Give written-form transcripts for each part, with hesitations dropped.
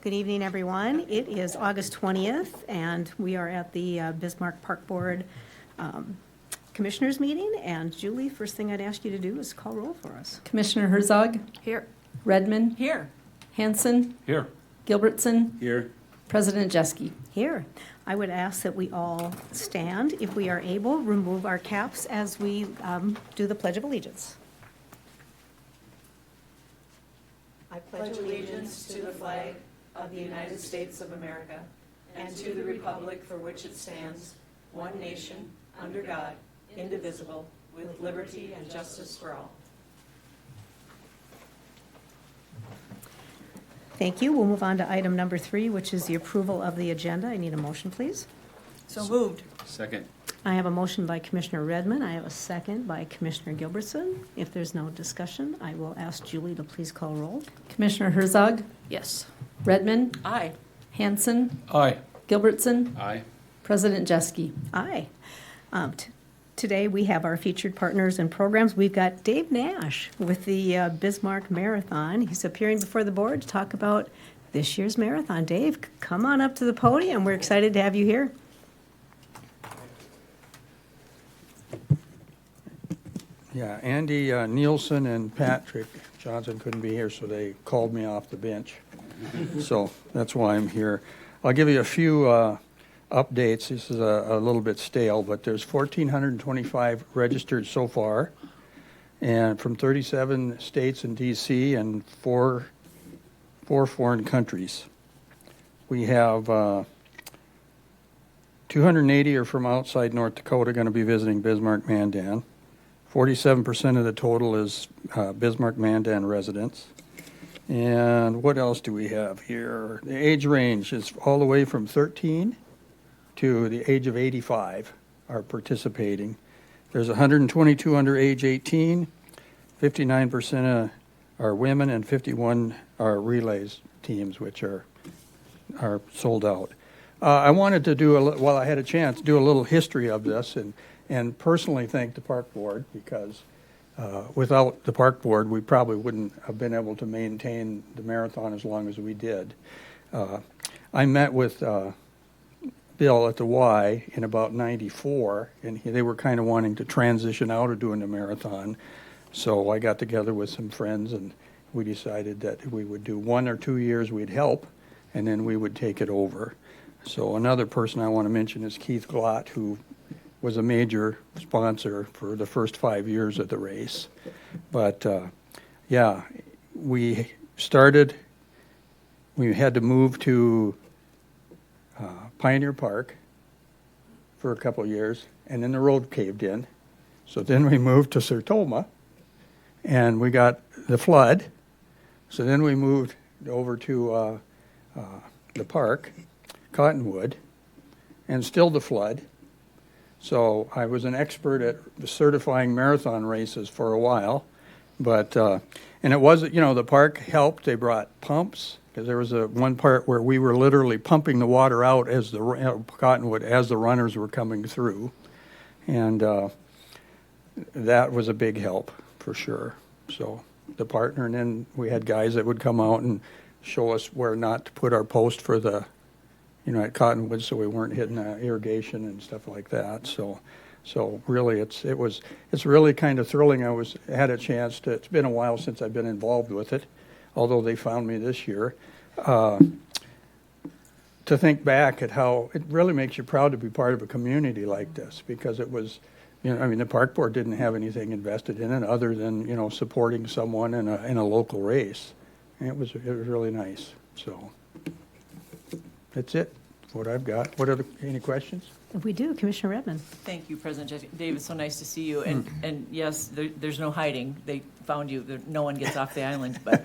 Good evening, everyone. It is August 20th, and we are at the Bismarck Park Board Commissioners meeting. And Julie, first thing I'd ask you to do is call roll for us. Commissioner Herzog? Here. Redmond? Here. Hanson? Here. Gilbertson? Here. President Jeske? Here. I would ask that we all stand, if we are able, remove our caps as we do the Pledge of Allegiance. I pledge allegiance to the flag of the United States of America and to the republic for which it stands, one nation, under God, indivisible, with liberty and justice for all. Thank you. We'll move on to item number 3, which is the approval of the agenda. I need a motion, please. So moved. Second. I have a motion by Commissioner Redmond. I have a second by Commissioner Gilbertson. If there's no discussion, I will ask Julie to please call roll. Commissioner Herzog? Yes. Redmond? Aye. Hanson? Aye. Gilbertson? Aye. President Jeske? Aye. Today we have our featured partners and programs. We've got Dave Nash with the Bismarck Marathon. He's appearing before the board to talk about this year's marathon. Dave, come on up to the podium. We're excited to have you here. Yeah, Andy Nielsen and Patrick Johnson couldn't be here, so they called me off the bench. So that's why I'm here. I'll give you a few updates. This is a little bit stale, but there's 1,425 registered so far, and from 37 states and D.C. and four foreign countries. We have 280 are from outside North Dakota going to be visiting Bismarck-Mandan. 47% of the total is Bismarck-Mandan residents. And what else do we have here? The age range is all the way from 13 to the age of 85 are participating. There's 122 under age 18, 59% are women, and 51 are relays teams, which are sold out. I wanted to do, while I had a chance, do a little history of this and personally thank the park board, because without the park board, we probably wouldn't have been able to maintain the marathon as long as we did. I met with Bill at the Y in about 94, and they were kind of wanting to transition out of doing the marathon. So I got together with some friends, and we decided that we would do 1 or 2 years we'd help, and then we would take it over. So another person I want to mention is Keith Glott, who was a major sponsor for the first 5 years of the race. But yeah, we had to move to Pioneer Park for a couple of years, and then the road caved in. So then we moved to Sertoma, and we got the flood. So then we moved over to the park, Cottonwood, and still the flood. So I was an expert at certifying marathon races for a while, but and it was, the park helped. They brought pumps, because there was one part where we were literally pumping the water out as the Cottonwood as the runners were coming through, and that was a big help for sure. So the partner, and then we had guys that would come out and show us where not to put our post for the at Cottonwood, so we weren't hitting irrigation and stuff like that. So really, it's really kind of thrilling. I had a chance to. It's been a while since I've been involved with it, although they found me this year. To think back at how it really makes you proud to be part of a community like this, because it was, the park board didn't have anything invested in it other than supporting someone in a local race. And it was really nice. So that's it. What I've got. Any questions? We do. Commissioner Redmond. Thank you, President Jeske. Dave, it's so nice to see you. And yes, there's no hiding. They found you. No one gets off the island. But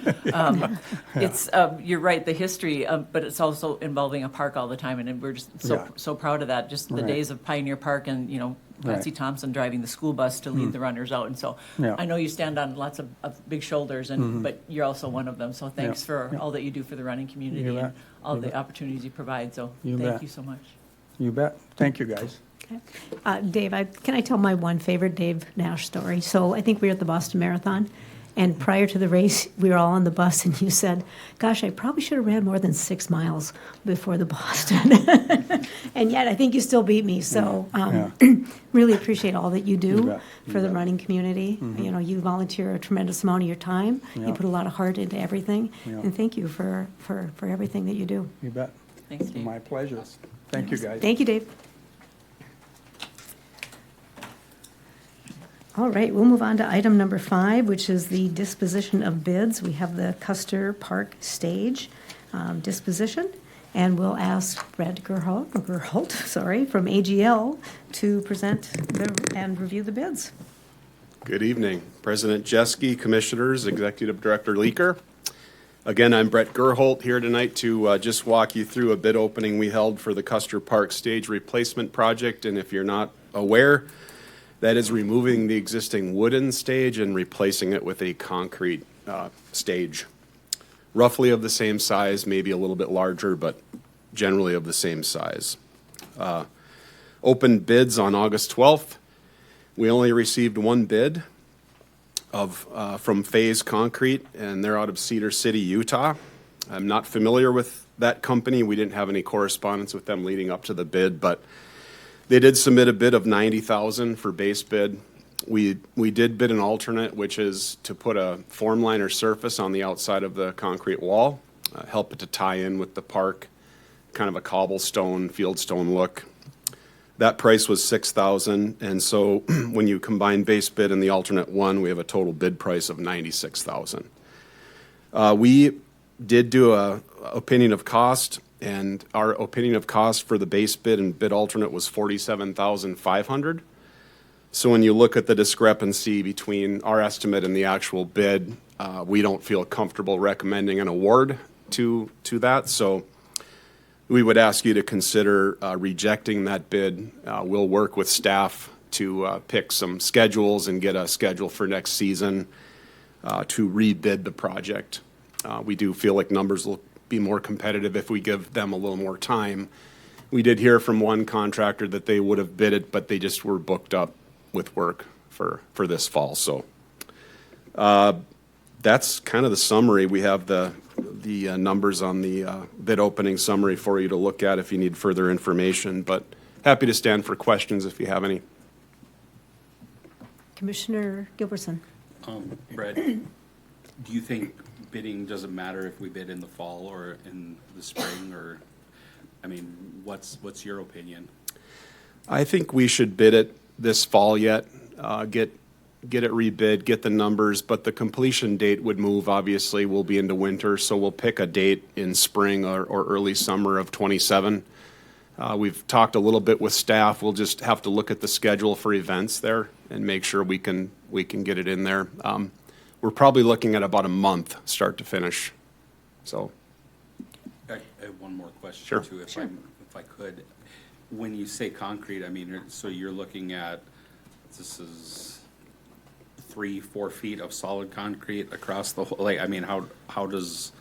it's you're right, the history, but it's also involving a park all the time. And we're just so proud of that. Just the days of Pioneer Park and, Patsy Thompson driving the school bus to lead the runners out. And so I know you stand on lots of big shoulders, but you're also one of them. So thanks for all that you do for the running community and all the opportunities you provide. So thank you so much. You bet. Thank you, guys. Okay. Dave, can I tell my one favorite Dave Nash story? So I think we were at the Boston Marathon, And prior to the race, we were all on the bus, and you said, "Gosh, I probably should have ran more than 6 miles before the Boston." And yet, I think you still beat me. So, really appreciate all that you You do bet. for the running community. You know, you volunteer a tremendous amount of your time. Yeah. You put a lot of heart into everything, Yeah. and thank you for everything that you do. You bet. Thanks, Dave. My pleasure. Thank you, guys. Thank you, Dave. All right, we'll move on to item number 5, which is the disposition of bids. We have the Custer Park Stage disposition, and we'll ask Brad Gerholt, sorry, from AGL to present and review the bids. Good evening, President Jeske, Commissioners, Executive Director Leaker. Again, I'm Brett Gerholt here tonight to just walk you through a bid opening we held for the Custer Park Stage Replacement Project. And if you're not aware, that is removing the existing wooden stage and replacing it with a concrete stage. Roughly of the same size, maybe a little bit larger, but generally of the same size. Opened bids on August 12th. We only received one bid from Phase Concrete, and they're out of Cedar City, Utah. I'm not familiar with that company. We didn't have any correspondence with them leading up to the bid, but they did submit a bid of $90,000 for base bid. We did bid an alternate, which is to put a form liner surface on the outside of the concrete wall, help it to tie in with the park, kind of a cobblestone, fieldstone look. That price was $6,000, and so when you combine base bid and the alternate one, we have a total bid price of $96,000. We did do a opinion of cost, and our opinion of cost for the base bid and bid alternate was $47,500. So when you look at the discrepancy between our estimate and the actual bid, we don't feel comfortable recommending an award to that. So we would ask you to consider rejecting that bid. We'll work with staff to pick some schedules and get a schedule for next season to rebid the project. We do feel like numbers will be more competitive if we give them a little more time. We did hear from one contractor that they would have bid it, but they just were booked up with work for this fall. So that's kind of the summary. We have the numbers on the bid opening summary for you to look at if you need further information, but happy to stand for questions if you have any. Commissioner Gilbertson. Brett, do you think bidding doesn't matter if we bid in the fall or in the spring, or, I mean, what's your opinion? I think we should bid it this fall yet, get it rebid, get the numbers, but the completion date would move. Obviously, we'll be into winter, so we'll pick a date in spring or early summer of '27. We've talked a little bit with staff. We'll just have to look at the schedule for events there and make sure we can get it in there. We're probably looking at about a month, start to finish. So, I have one more question Sure. too, if I could. When you say concrete, I mean, so you're looking at, this is 3-4 feet of solid concrete across the whole, like, I mean, how does?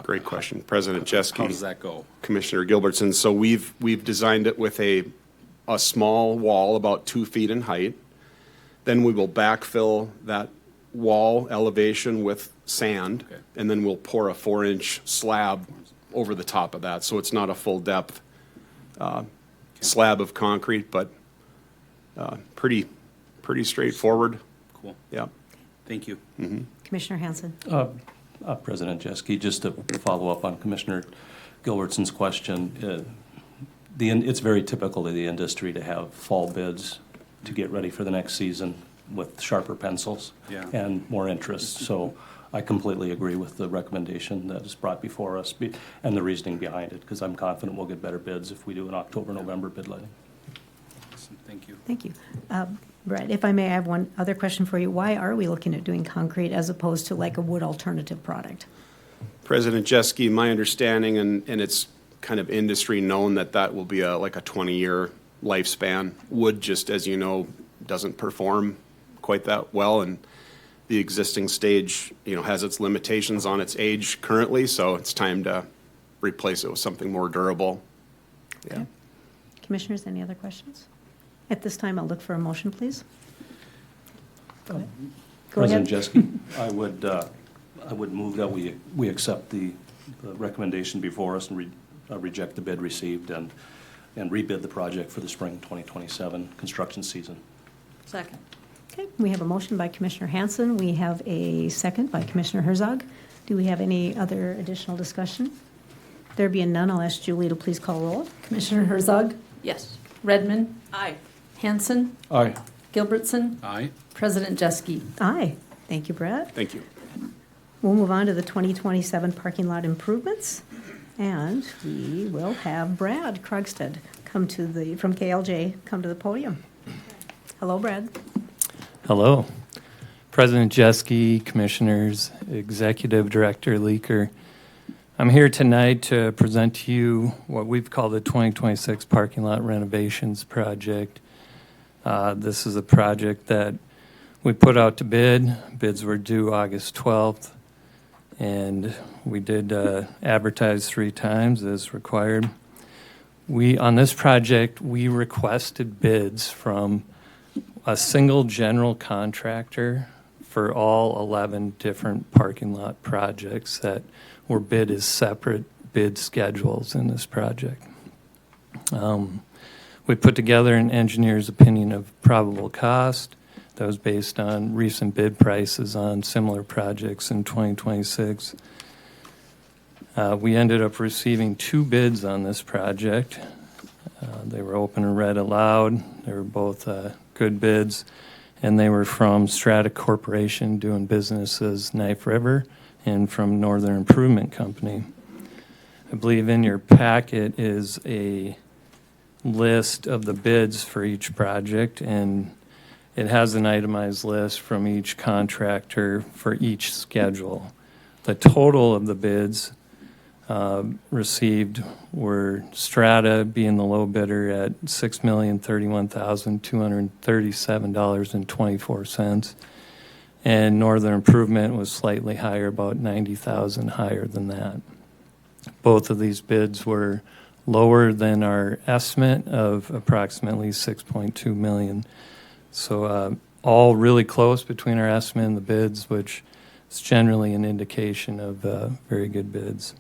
great question, President Jeske. How does that go? Commissioner Gilbertson. So we've designed it with a small wall about 2 feet in height. Then we will backfill that wall elevation with sand, Okay. and then we'll pour a 4-inch slab over the top of that. So it's not a full depth slab of concrete, but pretty straightforward. Cool. Yeah. Thank you. Commissioner Hanson. President Jeske, just to follow up on Commissioner Gilbertson's question, it's very typical of the industry to have fall bids to get ready for the next season with sharper pencils Yeah. and more interest. So I completely agree with the recommendation that is brought before us and the reasoning behind it, because I'm confident we'll get better bids if we do an October, November bid letting. Awesome. Thank you. Thank you. Brett, if I may, I have one other question for you. Why are we looking at doing concrete as opposed to like a wood alternative product? President Jeske, my understanding, and it's kind of industry known that will be like a 20-year lifespan. Wood, just as you know, doesn't perform quite that well, and the existing stage, has its limitations on its age currently, so it's time to replace it with something more durable. Yeah. Okay. Commissioners, any other questions? At this time, I'll look for a motion, please. Go ahead. Go ahead. President Jeske, I would move that we accept the recommendation before us and reject the bid received and rebid the project for the spring 2027 construction season. Second. Okay, we have a motion by Commissioner Hanson. We have a second by Commissioner Herzog. Do we have any other additional discussion? There being none, I'll ask Julie to please call roll. Commissioner Herzog? Yes. Redmond? Aye. Hanson? Aye. Gilbertson? Aye. President Jeske? Aye. Thank you, Brett. Thank you. We'll move on to the 2027 parking lot improvements. And we will have Brad Krogstad from KLJ come to the podium. Hello, Brad. Hello. President Jeske, Commissioners, Executive Director Leaker. I'm here tonight to present to you what we've called the 2026 Parking Lot Renovations Project. This is a project that we put out to bid. Bids were due August 12th, and we did advertise 3 times as required. On this project, we requested bids from a single general contractor for all 11 different parking lot projects that were bid as separate bid schedules in this project. We put together an engineer's opinion of probable cost that was based on recent bid prices on similar projects in 2026. We ended up receiving 2 bids on this project. They were open and read aloud. They were both good bids, and they were from Strata Corporation doing business as Knife River and from Northern Improvement Company. I believe in your packet is a list of the bids for each project, and it has an itemized list from each contractor for each schedule. The total of the bids received were Strata being the low bidder at $6,031,237.24, and Northern Improvement was slightly higher, about $90,000 higher than that. Both of these bids were lower than our estimate of approximately $6.2 million. So all really close between our estimate and the bids, which is generally an indication of very good bids.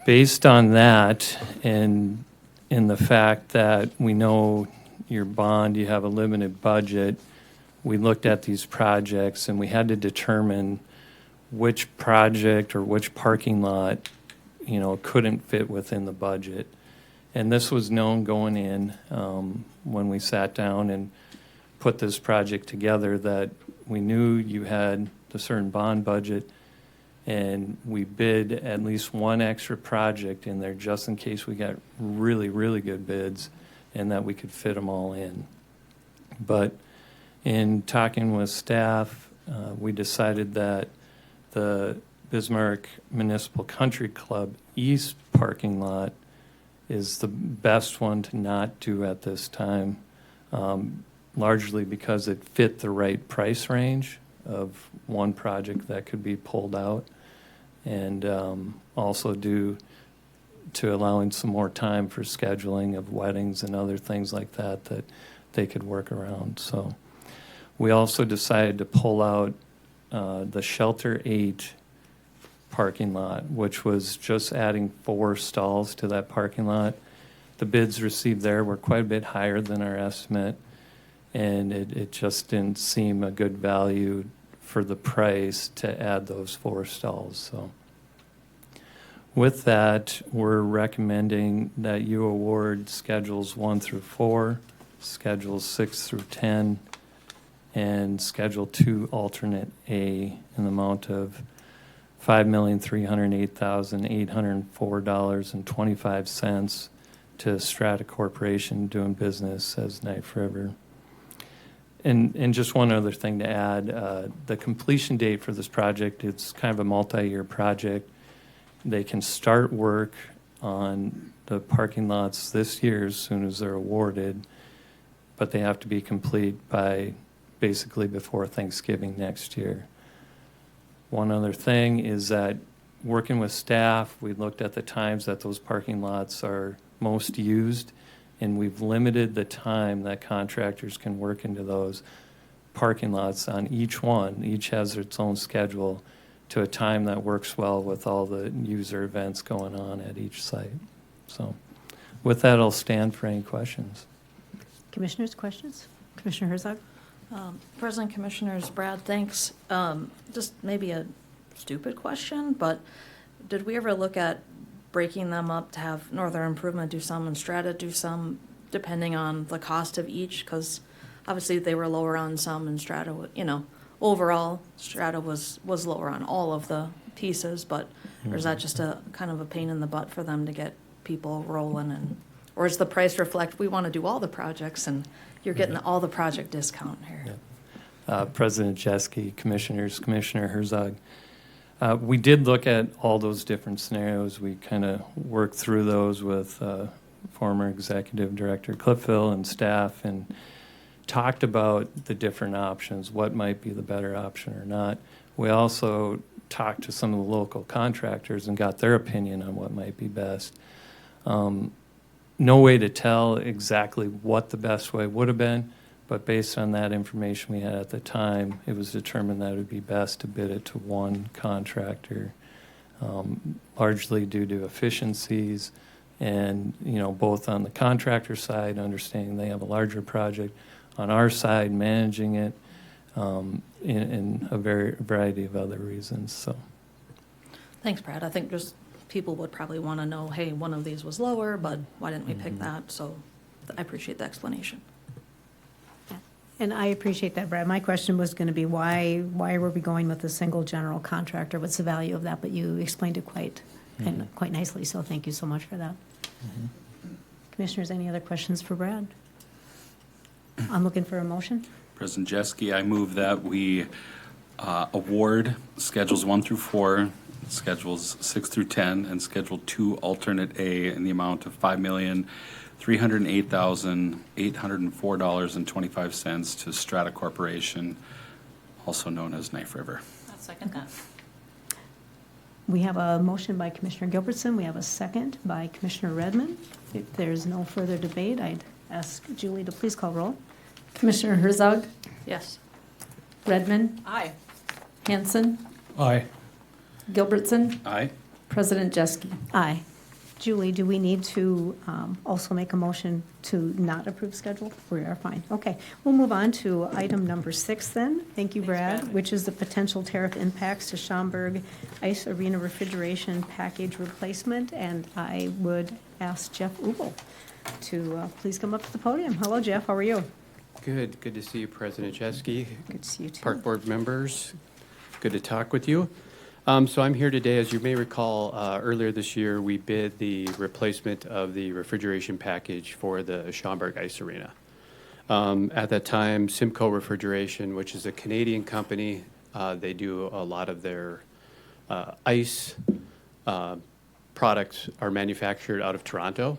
Based on that, and in the fact that we know your bond, you have a limited budget, we looked at these projects and we had to determine which project or which parking lot, couldn't fit within the budget. And this was known going in when we sat down and put this project together, that we knew you had a certain bond budget, and we bid at least one extra project in there just in case we got really, really good bids and that we could fit them all in. But in talking with staff, we decided that the Bismarck Municipal Country Club East parking lot is the best one to not do at this time, largely because it fit the right price range of one project that could be pulled out, and also due to allowing some more time for scheduling of weddings and other things like that that they could work around. So we also decided to pull out the Shelter 8 parking lot, which was just adding 4 stalls to that parking lot. The bids received there were quite a bit higher than our estimate, and it just didn't seem a good value for the price to add those 4 stalls. So with that, we're recommending that you award schedules 1 through 4, schedules 6 through 10, and schedule 2 alternate A in the amount of $5,308,804.25 to Strata Corporation doing business as Knife River. And just one other thing to add, the completion date for this project, it's kind of a multi-year project. They can start work on the parking lots this year as soon as they're awarded, but they have to be complete by basically before Thanksgiving next year. One other thing is that working with staff, we looked at the times that those parking lots are most used, and we've limited the time that contractors can work into those parking lots on each one. Each has its own schedule to a time that works well with all the user events going on at each site. So with that, I'll stand for any questions. Commissioners, questions? Commissioner Herzog? President, Commissioners, Brad, thanks. Just maybe a stupid question, but did we ever look at breaking them up to have Northern Improvement do some and Strata do some, depending on the cost of each? Because obviously they were lower on some and Strata, overall, Strata was lower on all of the pieces, but, or is that just a kind of a pain in the butt for them to get people rolling and, or does the price reflect, we want to do all the projects and you're getting all the project discount here? President Jeske, Commissioners, Commissioner Herzog. We did look at all those different scenarios. We kind of worked through those with former Executive Director Cliffville and staff and talked about the different options, what might be the better option or not. We also talked to some of the local contractors and got their opinion on what might be best. No way to tell exactly what the best way would have been, but based on that information we had at the time, it was determined that it would be best to bid it to one contractor, largely due to efficiencies and, both on the contractor side, understanding they have a larger project, on our side, managing it, in a variety of other reasons, so. Thanks, Brad. I think just people would probably want to know, hey, one of these was lower, but why didn't we pick that? So I appreciate the explanation. And I appreciate that, Brad. My question was going to be why were we going with a single general contractor? What's the value of that? But you explained it quite nicely, so thank you so much for that. Commissioners, any other questions for Brad? I'm looking for a motion. President Jeske, I move that we award Schedules 1 through 4, Schedules 6 through 10, and Schedule 2 Alternate A in the amount of $5,308,804.25 to Strata Corporation, also known as Knife River. I'll second that. We have a motion by Commissioner Gilbertson. We have a second by Commissioner Redmond. If there's no further debate, I'd ask Julie to please call roll. Commissioner Herzog, Yes. Redmond, Aye. Hanson, Aye. Gilbertson, Aye. President Jeske. Aye. Julie, do we need to also make a motion to not approve schedule? We are fine. Okay. We'll move on to item number 6 then. Thank you, Thanks, Brad, Brad. which is the potential tariff impacts to Schaumburg Ice Arena refrigeration package replacement. And I would ask Jeff Ubel to please come up to the podium. Hello, Jeff. How are you? Good to see you, President Jeske, Good to see you, too. Park Board members. Good to talk with you. So I'm here today, as you may recall, earlier this year, we bid the replacement of the refrigeration package for the Schaumburg Ice Arena. At that time, Simcoe Refrigeration, which is a Canadian company, they do a lot of their ice products are manufactured out of Toronto,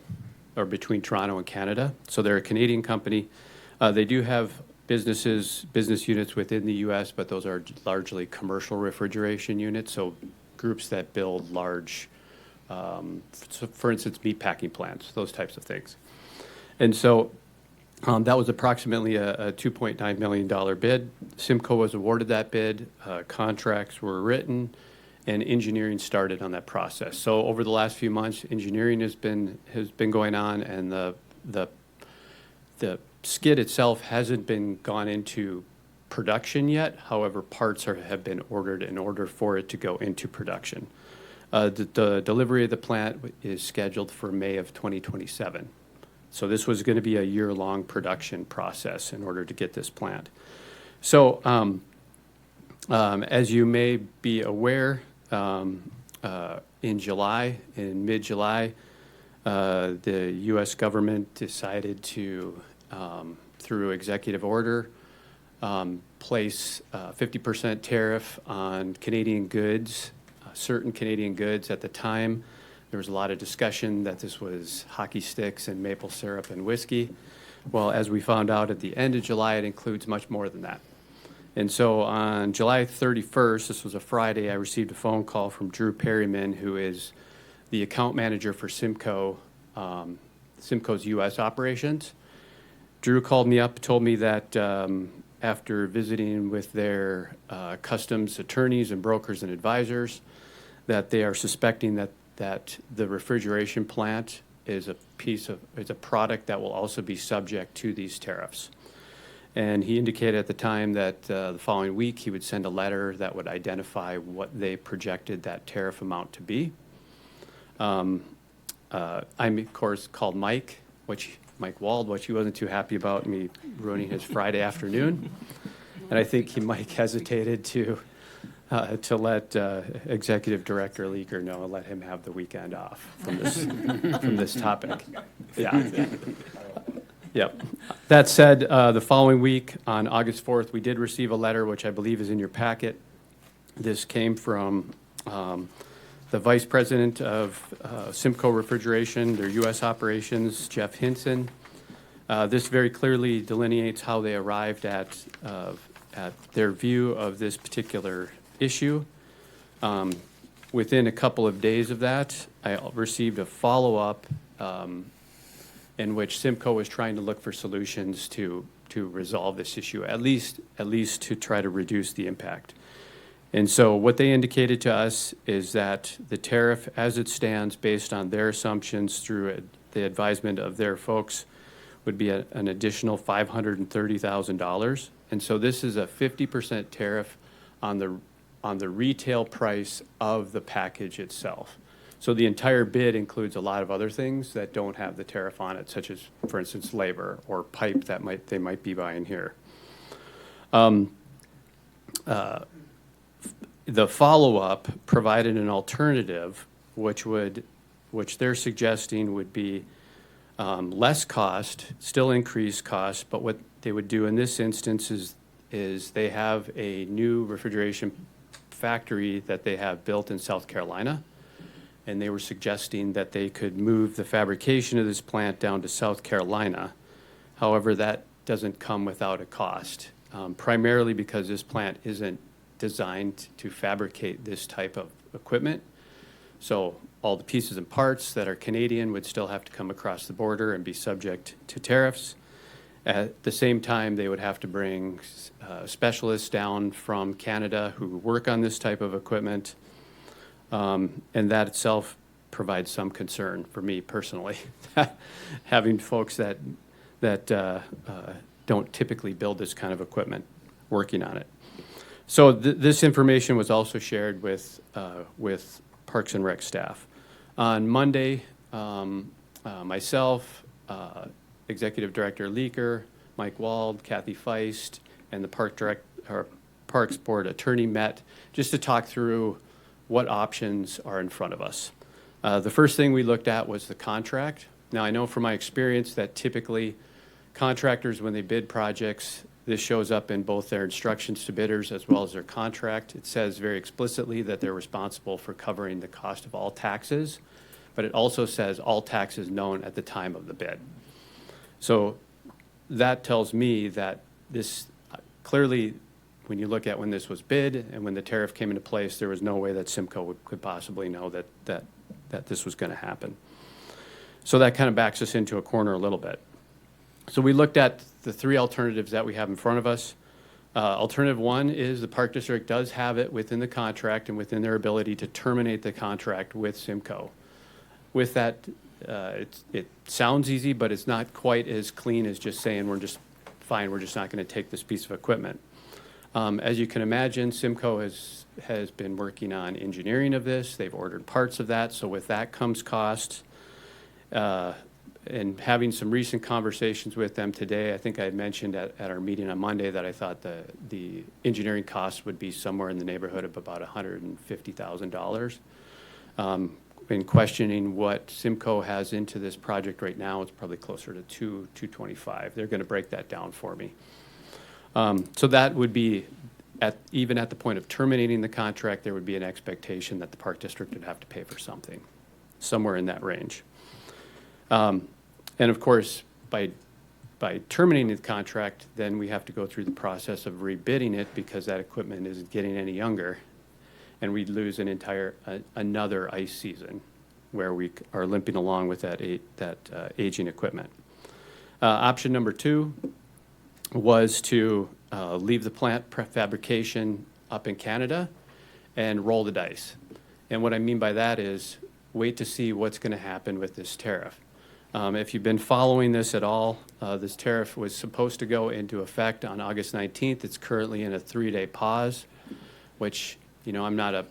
or between Toronto and Canada. So they're a Canadian company. They do have business units within the U.S., but those are largely commercial refrigeration units, so groups that build large, so for instance, meat packing plants, those types of things. And so that was approximately a $2.9 million bid. Simcoe was awarded that bid, contracts were written, and engineering started on that process. So over the last few months, engineering has been going on, and the skid itself hasn't been gone into production yet. However, parts have been ordered in order for it to go into production. The delivery of the plant is scheduled for May of 2027. So this was going to be a year-long production process in order to get this plant. So as you may be aware, in mid-July, the U.S. government decided to through executive order, place 50% tariff on Canadian goods, certain Canadian goods. At the time, there was a lot of discussion that this was hockey sticks and maple syrup and whiskey. Well, as we found out at the end of July, it includes much more than that. And so on July 31st, this was a Friday, I received a phone call from Drew Perryman, who is the account manager for Simcoe, Simcoe's U.S. operations. Drew called me up, told me that after visiting with their customs attorneys and brokers and advisors, that they are suspecting that the refrigeration plant is a product that will also be subject to these tariffs. And he indicated at the time that the following week he would send a letter that would identify what they projected that tariff amount to be. I, of course, called Mike Wald, which he wasn't too happy about me ruining his Friday afternoon. And I think Mike hesitated to let Executive Director Leaker know and let him have the weekend off from this topic. Yeah. Yep. That said, the following week, on August 4th, we did receive a letter, which I believe is in your packet. This came from the Vice President of Simcoe Refrigeration, their U.S. operations, Jeff Hinson. This very clearly delineates how they arrived at their view of this particular issue. Within a couple of days of that, I received a follow-up in which Simcoe was trying to look for solutions to resolve this issue, at least to try to reduce the impact. And so what they indicated to us is that the tariff as it stands, based on their assumptions through the advisement of their folks, would be an additional $530,000. And so this is a 50% tariff on the retail price of the package itself. So the entire bid includes a lot of other things that don't have the tariff on it, such as, for instance, labor or pipe that they might be buying here. The follow-up provided an alternative, which they're suggesting would be less cost, still increased cost, but what they would do in this instance is they have a new refrigeration factory that they have built in South Carolina, and they were suggesting that they could move the fabrication of this plant down to South Carolina. However, that doesn't come without a cost, primarily because this plant isn't designed to fabricate this type of equipment. So all the pieces and parts that are Canadian would still have to come across the border and be subject to tariffs. At the same time, they would have to bring specialists down from Canada who work on this type of equipment. And that itself provides some concern for me personally, having folks that don't typically build this kind of equipment working on it. So this information was also shared with Parks and Rec staff. On Monday, myself, Executive Director Leaker, Mike Wald, Kathy Feist, and the Parks Board attorney met just to talk through what options are in front of us. The first thing we looked at was the contract. Now, I know from my experience that typically contractors, when they bid projects, this shows up in both their instructions to bidders as well as their contract. It says very explicitly that they're responsible for covering the cost of all taxes, but it also says all taxes known at the time of the bid. So that tells me that this clearly, when you look at when this was bid and when the tariff came into place, there was no way that Simcoe could possibly know that this was going to happen. So that kind of backs us into a corner a little bit. So we looked at the three alternatives that we have in front of us. Alternative one is the Park District does have it within the contract and within their ability to terminate the contract with Simcoe. With that, it sounds easy, but it's not quite as clean as just saying we're just fine, we're just not going to take this piece of equipment. As you can imagine, Simcoe has been working on engineering of this. They've ordered parts of that, so with that comes cost. And having some recent conversations with them today, I think I had mentioned at our meeting on Monday that I thought the engineering costs would be somewhere in the neighborhood of about $150,000. In questioning what Simcoe has into this project right now, it's probably closer to $225. They're going to break that down for me. So that would be, even at the point of terminating the contract, there would be an expectation that the Park District would have to pay for something, somewhere in that range. And of course, by terminating the contract, then we have to go through the process of rebidding it because that equipment isn't getting any younger, and we'd lose another ice season where we are limping along with that aging equipment. Option number two was to leave the plant fabrication up in Canada and roll the dice. And what I mean by that is wait to see what's going to happen with this tariff. If you've been following this at all, this tariff was supposed to go into effect on August 19th. It's currently in a 3-day pause, which, I'm not a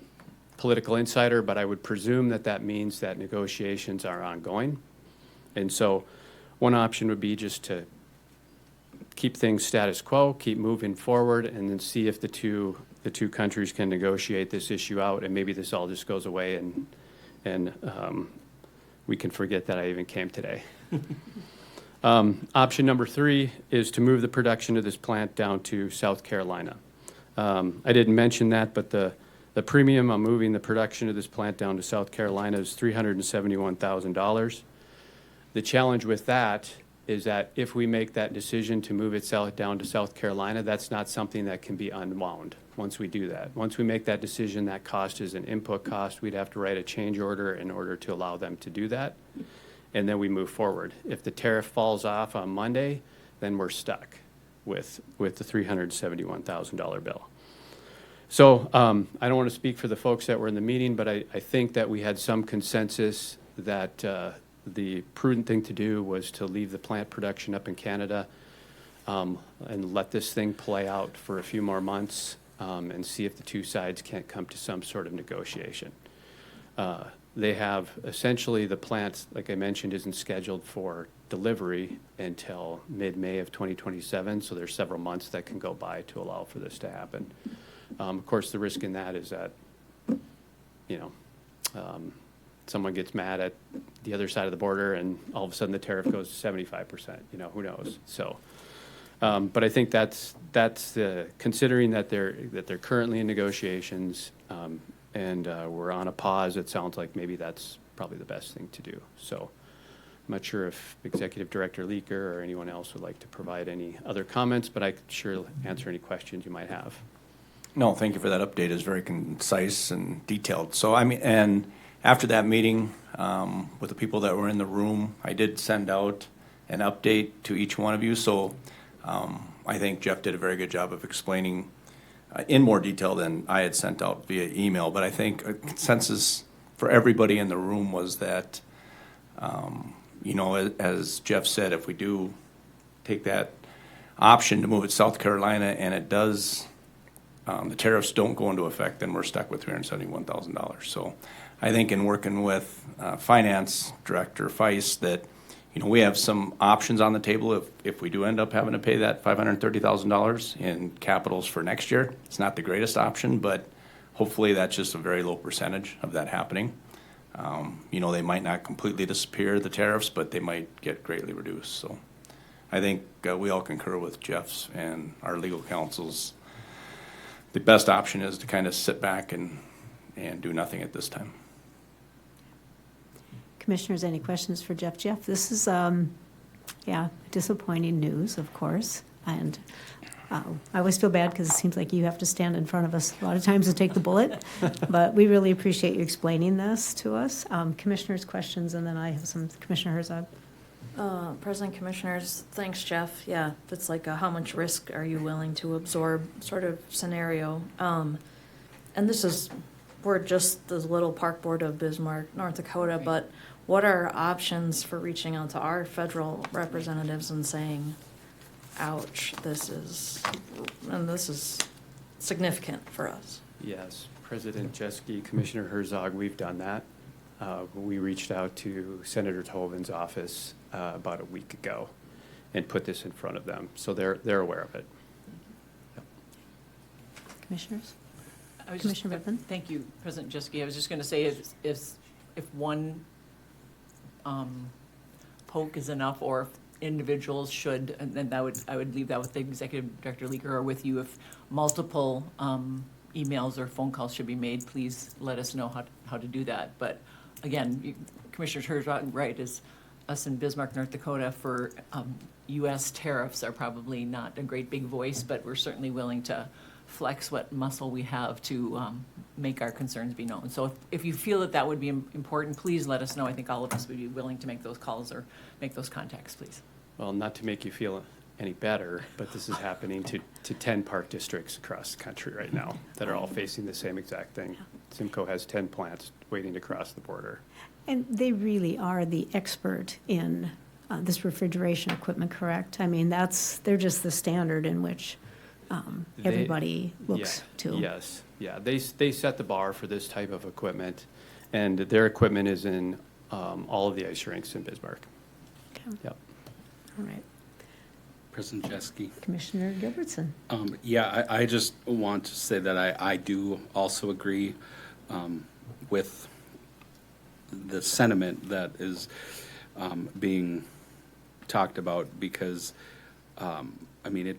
political insider, but I would presume that that means that negotiations are ongoing. And so one option would be just to keep things status quo, keep moving forward, and then see if the two countries can negotiate this issue out, and maybe this all just goes away and we can forget that I even came today. Option number 3 is to move the production of this plant down to South Carolina. I didn't mention that, but the premium on moving the production of this plant down to South Carolina is $371,000. The challenge with that is that if we make that decision to move it down to South Carolina, that's not something that can be unwound once we do that. Once we make that decision, that cost is an input cost. We'd have to write a change order in order to allow them to do that, and then we move forward. If the tariff falls off on Monday, then we're stuck with the $371,000 bill. So I don't want to speak for the folks that were in the meeting, but I think that we had some consensus that the prudent thing to do was to leave the plant production up in Canada and let this thing play out for a few more months and see if the two sides can't come to some sort of negotiation. They have essentially, the plant, like I mentioned, isn't scheduled for delivery until mid-May of 2027, so there's several months that can go by to allow for this to happen. Of course, the risk in that is that, someone gets mad at the other side of the border and all of a sudden the tariff goes to 75%, who knows? So, but I think that's considering that they're currently in negotiations, and we're on a pause, it sounds like maybe that's probably the best thing to do. So I'm not sure if Executive Director Leaker or anyone else would like to provide any other comments, but I could sure answer any questions you might have. No, thank you for that update. It's very concise and detailed. So, and after that meeting, with the people that were in the room, I did send out an update to each one of you. So I think Jeff did a very good job of explaining in more detail than I had sent out via email. But I think a consensus for everybody in the room was that, as Jeff said, if we do take that option to move it to South Carolina and it does, the tariffs don't go into effect, then we're stuck with $371,000. So I think in working with Finance Director Feist that, we have some options on the table if we do end up having to pay that $530,000 in capitals for next year. It's not the greatest option, but hopefully that's just a very low percentage of that happening. They might not completely disappear, the tariffs, but they might get greatly reduced. So I think we all concur with Jeff's and our legal counsel's. The best option is to kind of sit back and do nothing at this time. Commissioners, any questions for Jeff? Jeff, this is, disappointing news, of course. And I always feel bad because it seems like you have to stand in front of us a lot of times to take the bullet. But we really appreciate you explaining this to us. Commissioners, questions, and then I have some. Commissioner Herzog. President, Commissioners, thanks, Jeff. Yeah, that's like a how much risk are you willing to absorb sort of scenario. And we're just the little park board of Bismarck, North Dakota, but what are options for reaching out to our federal representatives and saying, ouch, this is significant for us? Yes, President Jeske, Commissioner Herzog, we've done that. We reached out to Senator Tobin's office about a week ago and put this in front of them, so they're aware of it. Yep. Commissioners? Commissioner Redmond? Thank you, President Jeske. I was just going to say if one poke is enough, or if individuals should, and then I would leave that with the Executive Director Leaker or with you. If multiple emails or phone calls should be made, please let us know how to do that. But again, Commissioner Herzog, right, is us in Bismarck, North Dakota, for U.S. tariffs are probably not a great big voice, but we're certainly willing to flex what muscle we have to make our concerns be known. So if you feel that would be important, please let us know. I think all of us would be willing to make those calls or make those contacts, please. Well, not to make you feel any better, but this is happening to 10 park districts across the country right now that are all facing the same exact thing. Simcoe has 10 plants waiting to cross the border. And they really are the expert in this refrigeration equipment, correct? I mean, they're just the standard in which everybody looks to. Yes, yeah. They set the bar for this type of equipment, and their equipment is in all of the ice rinks in Bismarck. Okay. Yep. All right. President Jeske. Commissioner Gilbertson. Yeah, I just want to say that I do also agree with the sentiment that is being talked about, because, I mean,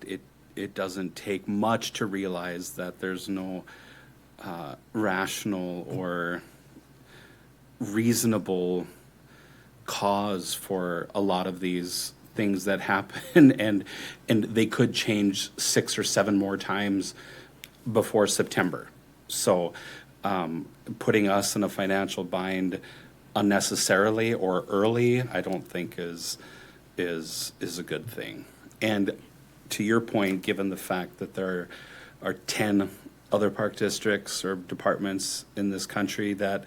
it doesn't take much to realize that there's no rational or reasonable cause for a lot of these things that happen, and they could change 6 or 7 more times before September. So putting us in a financial bind unnecessarily or early, I don't think is a good thing. And to your point, given the fact that there are 10 other park districts or departments in this country that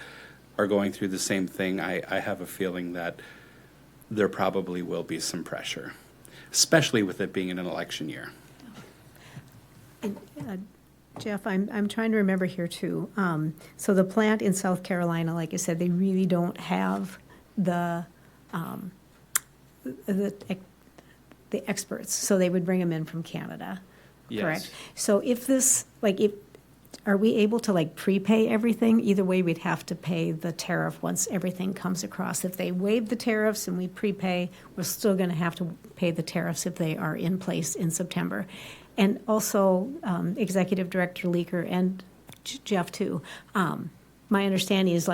are going through the same thing, I have a feeling that there probably will be some pressure, especially with it being in an election year. Jeff, I'm trying to remember here too. So the plant in South Carolina, like I said, they really don't have the experts, so they would bring them in from Canada, correct? Yes. So if this, are we able to prepay everything? Either way, we'd have to pay the tariff once everything comes across. If they waive the tariffs and we prepay, we're still going to have to pay the tariffs if they are in place in September. And also, Executive Director Leaker and Jeff too, my understanding is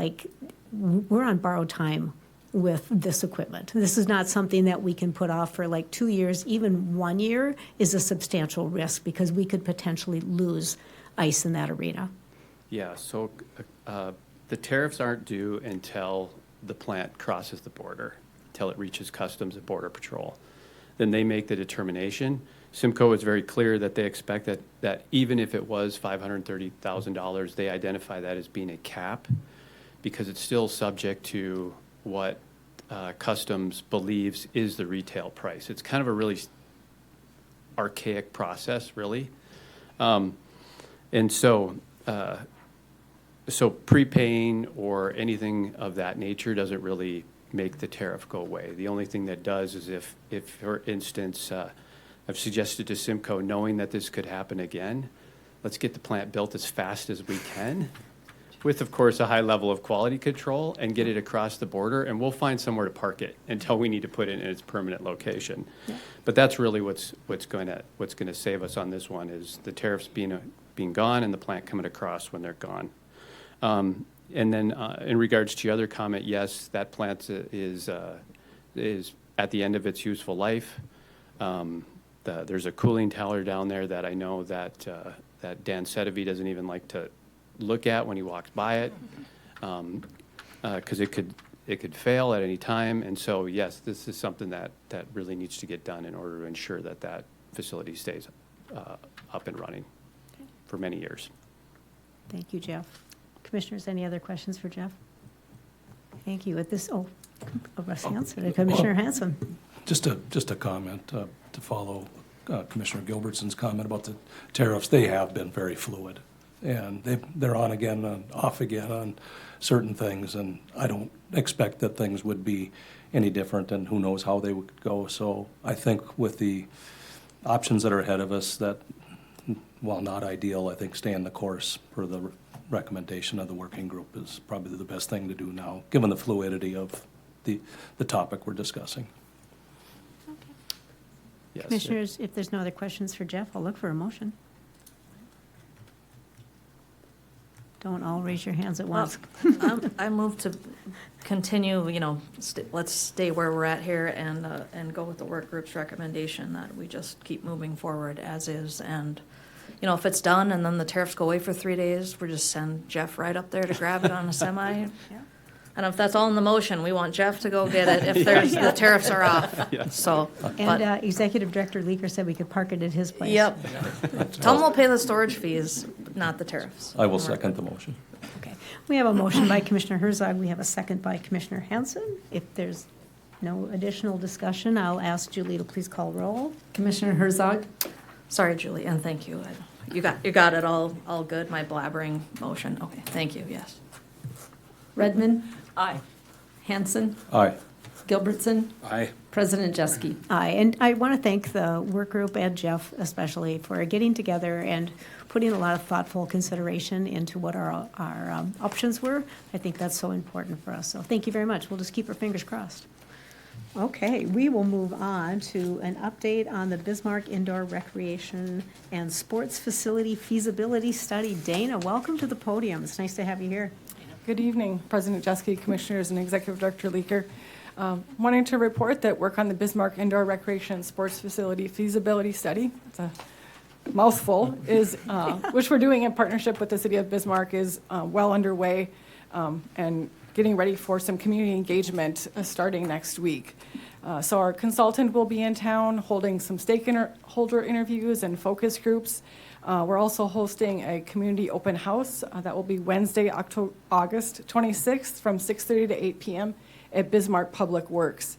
we're on borrowed time with this equipment. This is not something that we can put off for 2 years. Even 1 year is a substantial risk because we could potentially lose ice in that arena. Yeah, so the tariffs aren't due until the plant crosses the border, until it reaches Customs and Border Patrol. Then they make the determination. Simcoe is very clear that they expect that even if it was $530,000, they identify that as being a cap because it's still subject to what Customs believes is the retail price. It's kind of a really archaic process, really. And so prepaying or anything of that nature doesn't really make the tariff go away. The only thing that does is if for instance, I've suggested to Simcoe, knowing that this could happen again, let's get the plant built as fast as we can, with, of course, a high level of quality control, and get it across the border, and we'll find somewhere to park it until we need to put it in its permanent location. Yeah. But that's really what's going to save us on this one is the tariffs being gone and the plant coming across when they're gone. And then in regards to your other comment, yes, that plant is at the end of its useful life. There's a cooling tower down there that I know that Dan Sedevy doesn't even like to look at when he walks by it, because it could fail at any time. And so, yes, this is something that really needs to get done in order to ensure that facility stays up and running for many years. Thank you, Jeff. Commissioners, any other questions for Jeff? Thank you. At this, Russ Hanson, Commissioner Hanson. Just a comment to follow Commissioner Gilbertson's comment about the tariffs. They have been very fluid, and they're on again and off again on certain things, and I don't expect that things would be any different, and who knows how they would go. So I think with the options that are ahead of us, that while not ideal, I think staying the course for the recommendation of the working group is probably the best thing to do now, given the fluidity of the topic we're discussing. Yes. Commissioners, if there's no other questions for Jeff, I'll look for a motion. Don't all raise your hands at once. I move to continue, let's stay where we're at here and go with the work group's recommendation that we just keep moving forward as is. And, if it's done and then the tariffs go away for 3 days, we'll just send Jeff right up there to grab it on a semi. Yeah. And if that's all in the motion, we want Jeff to go get it if there's, the tariffs are off. So, And but, Executive Director Leaker said we could park it at his place. yep. Tom will pay the storage fees, not the tariffs. I will second the motion. Okay. We have a motion by Commissioner Herzog. We have a second by Commissioner Hanson. If there's no additional discussion, I'll ask Julie to please call roll. Commissioner Herzog, Sorry, Julie, and thank you. You got it all good, my blabbering motion. Okay, thank you, yes. Redmond, Aye. Hanson, Aye. Gilbertson, Aye. President Jeske. Aye, and I want to thank the work group and Jeff especially for getting together and putting a lot of thoughtful consideration into what our options were. I think that's so important for us. So thank you very much. We'll just keep our fingers crossed. Okay, we will move on to an update on the Bismarck Indoor Recreation and Sports Facility Feasibility Study. Dana, welcome to the podium. It's nice to have you here. Good evening, President Jeske, Commissioners, and Executive Director Leaker. Wanting to report that work on the Bismarck Indoor Recreation and Sports Facility Feasibility Study, it's a mouthful, is which we're doing in partnership with the City of Bismarck, is well underway and getting ready for some community engagement starting next week. So our consultant will be in town holding some stakeholder interviews and focus groups. We're also hosting a community open house that will be Wednesday, August 26th from 6:30 to 8 p.m. at Bismarck Public Works.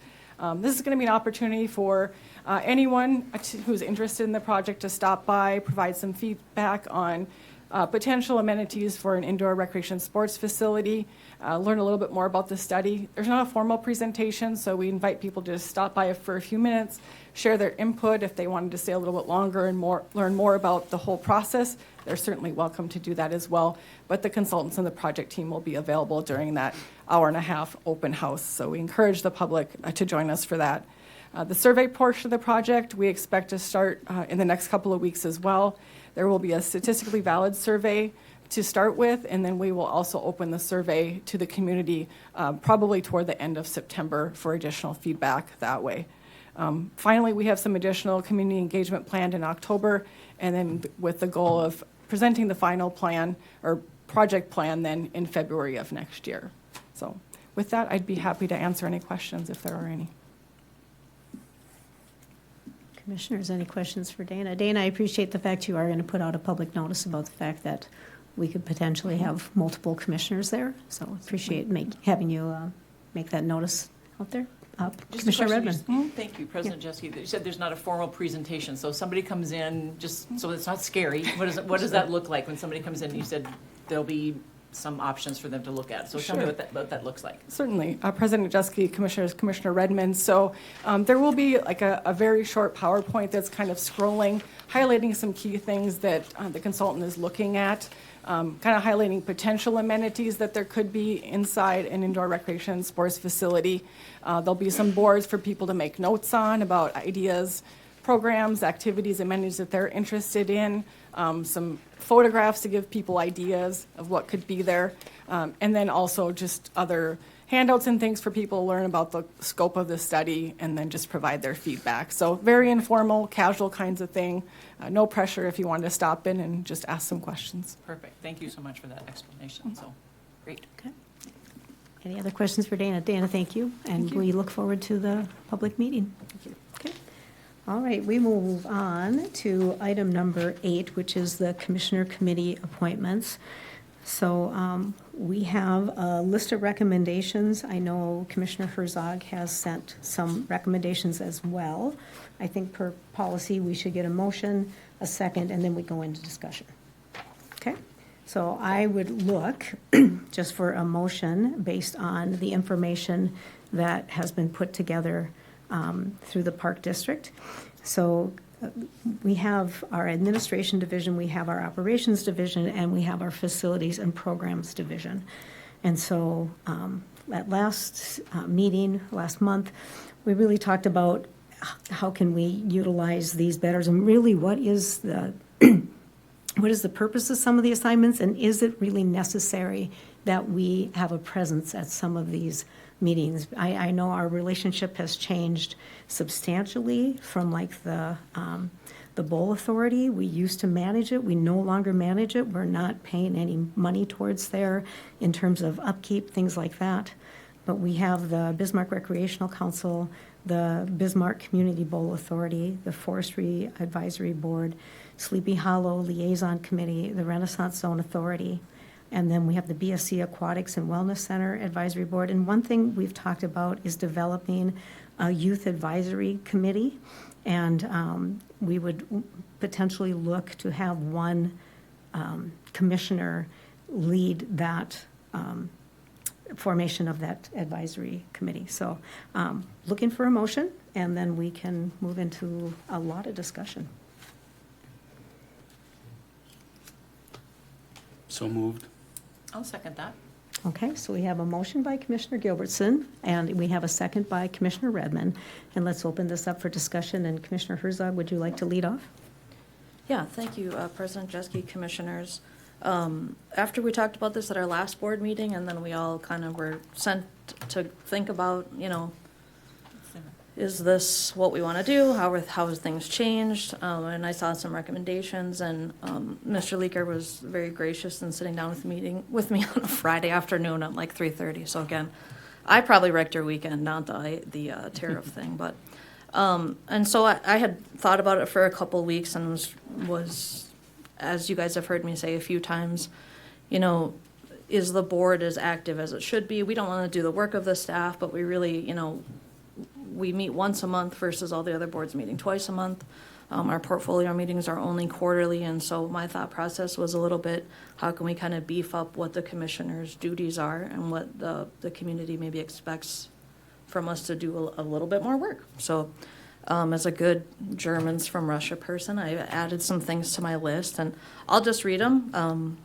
This is going to be an opportunity for anyone who's interested in the project to stop by, provide some feedback on potential amenities for an indoor recreation sports facility, learn a little bit more about the study. There's not a formal presentation, so we invite people to just stop by for a few minutes, share their input. If they wanted to stay a little bit longer and learn more about the whole process, they're certainly welcome to do that as well. But the consultants and the project team will be available during that hour-and-a-half open house, so we encourage the public to join us for that. The survey portion of the project, we expect to start in the next couple of weeks as well. There will be a statistically valid survey to start with, and then we will also open the survey to the community probably toward the end of September for additional feedback that way. Finally, we have some additional community engagement planned in October, and then with the goal of presenting the final plan or project plan then in February of next year. So with that, I'd be happy to answer any questions if there are any. Commissioners, any questions for Dana? Dana, I appreciate the fact you are going to put out a public notice about the fact that we could potentially have multiple commissioners there. So appreciate having you make that notice out there. Just Commissioner a question. Redmond. Thank you, President Jeske. You said there's not a formal presentation, so somebody comes in, just so it's not scary, what does that look like when somebody comes in? You said there'll be some options for them to look at. So tell me what that looks like. Certainly. President Jeske, Commissioners, Commissioner Redmond. So there will be like a very short PowerPoint that's kind of scrolling, highlighting some key things that the consultant is looking at, kind of highlighting potential amenities that there could be inside an indoor recreation sports facility. There'll be some boards for people to make notes on about ideas, programs, activities, amenities that they're interested in, some photographs to give people ideas of what could be there, and then also just other handouts and things for people to learn about the scope of the study and then just provide their feedback. So very informal, casual kinds of thing. No pressure if you wanted to stop in and just ask some questions. Perfect. Thank you so much for that explanation. So, great. Okay. Any other questions for Dana? Dana, thank you. And we look forward to the public meeting. Thank you. Okay. All right, we will move on to item number 8, which is the Commissioner Committee appointments. So we have a list of recommendations. I know Commissioner Herzog has sent some recommendations as well. I think per policy, we should get a motion, a second, and then we go into discussion. Okay? So I would look just for a motion based on the information that has been put together through the Park District. So we have our administration division, we have our operations division, and we have our facilities and programs division. And so at last meeting, last month, we really talked about how can we utilize these better, and really what is the what is the purpose of some of the assignments, and is it really necessary that we have a presence at some of these meetings? I know our relationship has changed substantially from like the the Bowl Authority. We used to manage it. We no longer manage it. We're not paying any money towards there in terms of upkeep, things like that. But we have the Bismarck Recreational Council, the Bismarck Community Bowl Authority, the Forestry Advisory Board, Sleepy Hollow Liaison Committee, the Renaissance Zone Authority, and then we have the BSC Aquatics and Wellness Center Advisory Board. And one thing we've talked about is developing a youth advisory committee, and we would potentially look to have one commissioner lead that formation of that advisory committee. So looking for a motion, and then we can move into a lot of discussion. So moved. I'll second that. Okay, so we have a motion by Commissioner Gilbertson, and we have a second by Commissioner Redmond. And let's open this up for discussion. And Commissioner Herzog, would you like to lead off? Yeah, thank you, President Jeske, Commissioners. After we talked about this at our last board meeting, and then we all kind of were sent to think about, is this what we want to do? How has things changed? And I saw some recommendations, and Mr. Leaker was very gracious in sitting down with me on a Friday afternoon at like 3:30. So again, I probably wrecked your weekend, not the tariff thing, but and so I had thought about it for a couple of weeks and was, as you guys have heard me say a few times, is the board as active as it should be? We don't want to do the work of the staff, but we really, we meet once a month versus all the other boards meeting twice a month. Our portfolio meetings are only quarterly, and so my thought process was a little bit, how can we kind of beef up what the commissioners' duties are and what the community maybe expects from us to do a little bit more work. So as a good Germans from Russia person, I added some things to my list, and I'll just read them.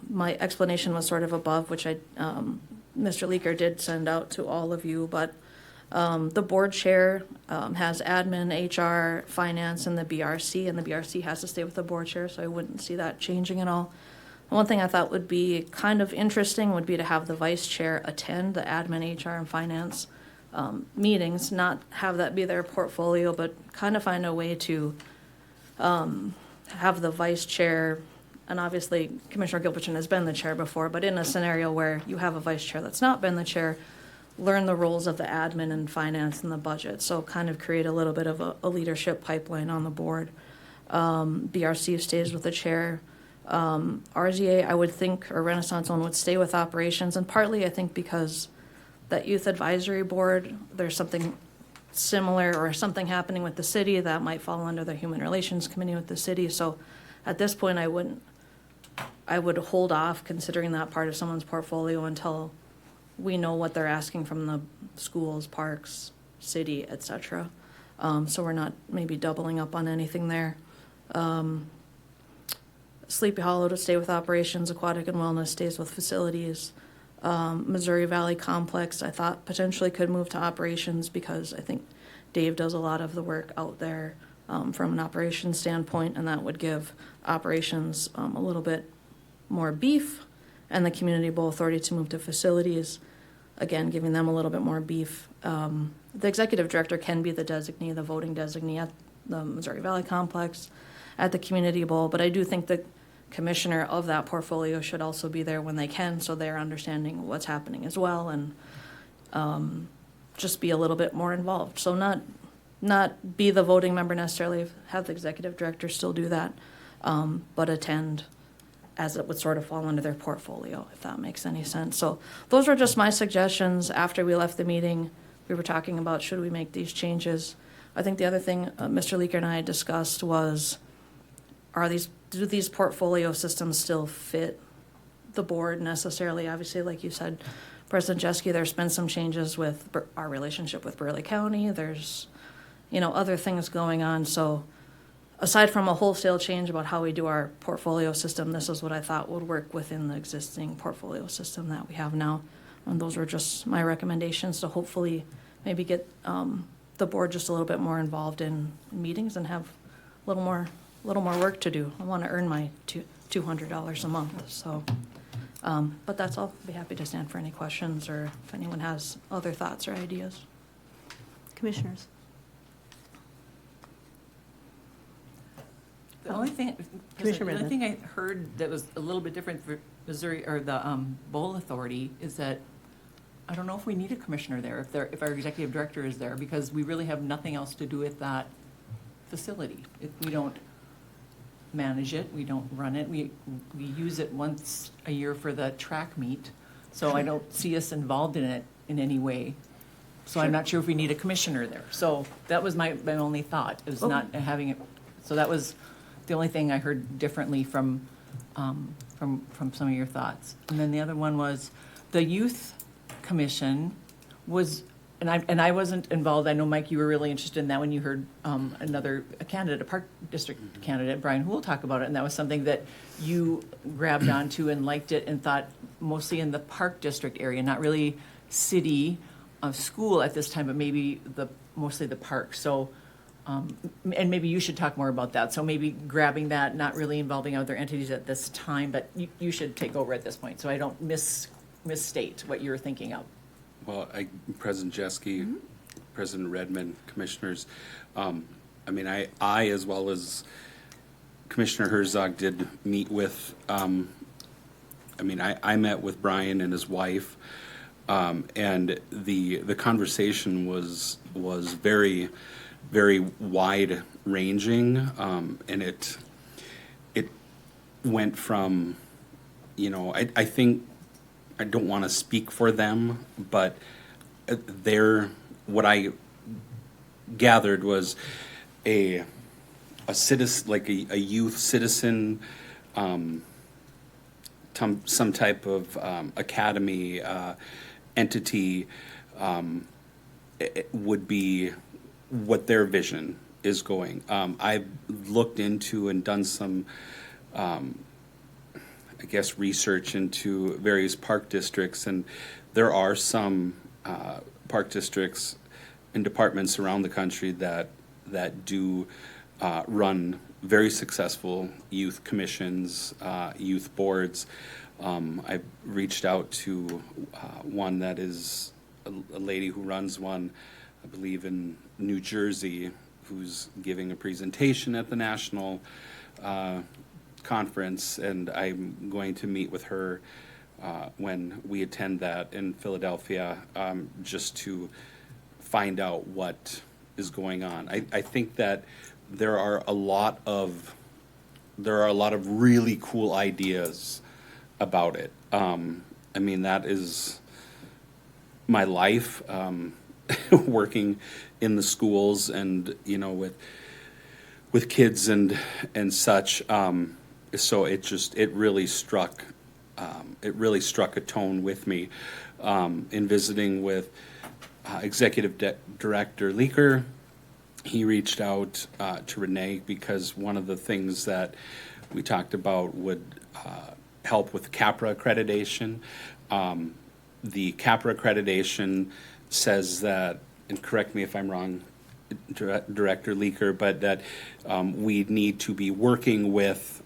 My explanation was sort of above, which Mr. Leaker did send out to all of you, but the board chair has admin, HR, finance, and the BRC, and the BRC has to stay with the board chair, so I wouldn't see that changing at all. One thing I thought would be kind of interesting would be to have the vice chair attend the admin, HR, and finance meetings, not have that be their portfolio, but kind of find a way to have the vice chair, and obviously Commissioner Gilbertson has been the chair before, but in a scenario where you have a vice chair that's not been the chair, learn the roles of the admin and finance and the budget. So kind of create a little bit of a leadership pipeline on the board. BRC stays with the chair. RZA, I would think, or Renaissance Zone would stay with operations, and partly I think because that youth advisory board, there's something similar or something happening with the city that might fall under the human relations committee with the city. So at this point, I would hold off considering that part of someone's portfolio until we know what they're asking from the schools, parks, city, etc. So we're not maybe doubling up on anything there. Sleepy Hollow to stay with operations, aquatic and wellness stays with facilities. Missouri Valley Complex, I thought potentially could move to operations because I think Dave does a lot of the work out there from an operations standpoint, and that would give operations a little bit more beef, and the Community Bowl Authority to move to facilities, again, giving them a little bit more beef. The executive director can be the designee, the voting designee at the Missouri Valley Complex, at the Community Bowl, but I do think the commissioner of that portfolio should also be there when they can, so they're understanding what's happening as well, and just be a little bit more involved. So not be the voting member necessarily, have the executive director still do that, but attend as it would sort of fall under their portfolio, if that makes any sense. So those were just my suggestions. After we left the meeting, we were talking about should we make these changes. I think the other thing Mr. Leaker and I discussed was, do these portfolio systems still fit the board necessarily? Obviously, like you said, President Jeske, there's been some changes with our relationship with Burleigh County. There's, other things going on. So aside from a wholesale change about how we do our portfolio system, this is what I thought would work within the existing portfolio system that we have now. And those were just my recommendations to hopefully maybe get the board just a little bit more involved in meetings and have a little more work to do. I want to earn my $200 a month. So, but that's all. I'd be happy to stand for any questions or if anyone has other thoughts or ideas. Commissioners? The only thing, Commissioner the only Redmond. thing I heard that was a little bit different for Missouri, or the Bowl Authority, is that I don't know if we need a commissioner there, if our executive director is there, because we really have nothing else to do with that facility. We don't manage it, we don't run it, we use it once a year for the track meet, so I don't see us involved in it in any way. So I'm not sure if we need a commissioner there. So that was my only thought, is not having it, so that was the only thing I heard differently from some of your thoughts. And then the other one was, the youth commission was, and I wasn't involved, I know, Mike, you were really interested in that when you heard a candidate, a park district candidate, Brian Hool, talk about it, and that was something that you grabbed onto and liked it and thought mostly in the park district area, not really city of school at this time, but maybe mostly the park. So, and maybe you should talk more about that. So maybe grabbing that, not really involving other entities at this time, but you should take over at this point, so I don't misstate what you're thinking of. Well, President Jeske, President Redmond, commissioners, I mean, I as well as Commissioner Herzog did meet with, I mean, I met with Brian and his wife, and the conversation was very, very wide ranging, and it went from, you know, I think, I don't want to speak for them, but what I gathered was a citizen, like a youth citizen, some type of academy entity it would be what their vision is going. I've looked into and done some I guess, research into various park districts, and there are some park districts and departments around the country that do run very successful youth commissions, youth boards. I've reached out to one that is a lady who runs one, I believe in New Jersey, who's giving a presentation at the national conference, and I'm going to meet with her when we attend that in Philadelphia, just to find out what is going on. I think that there are a lot of really cool ideas about it. I mean, that is my life, working in the schools and, you know, with kids and such. So it really struck a tone with me, in visiting with Executive Director Leaker. He reached out to Renee because one of the things that we talked about would help with CAPRA accreditation. The CAPRA accreditation says that, and correct me if I'm wrong, Director Leaker, but that we need to be working with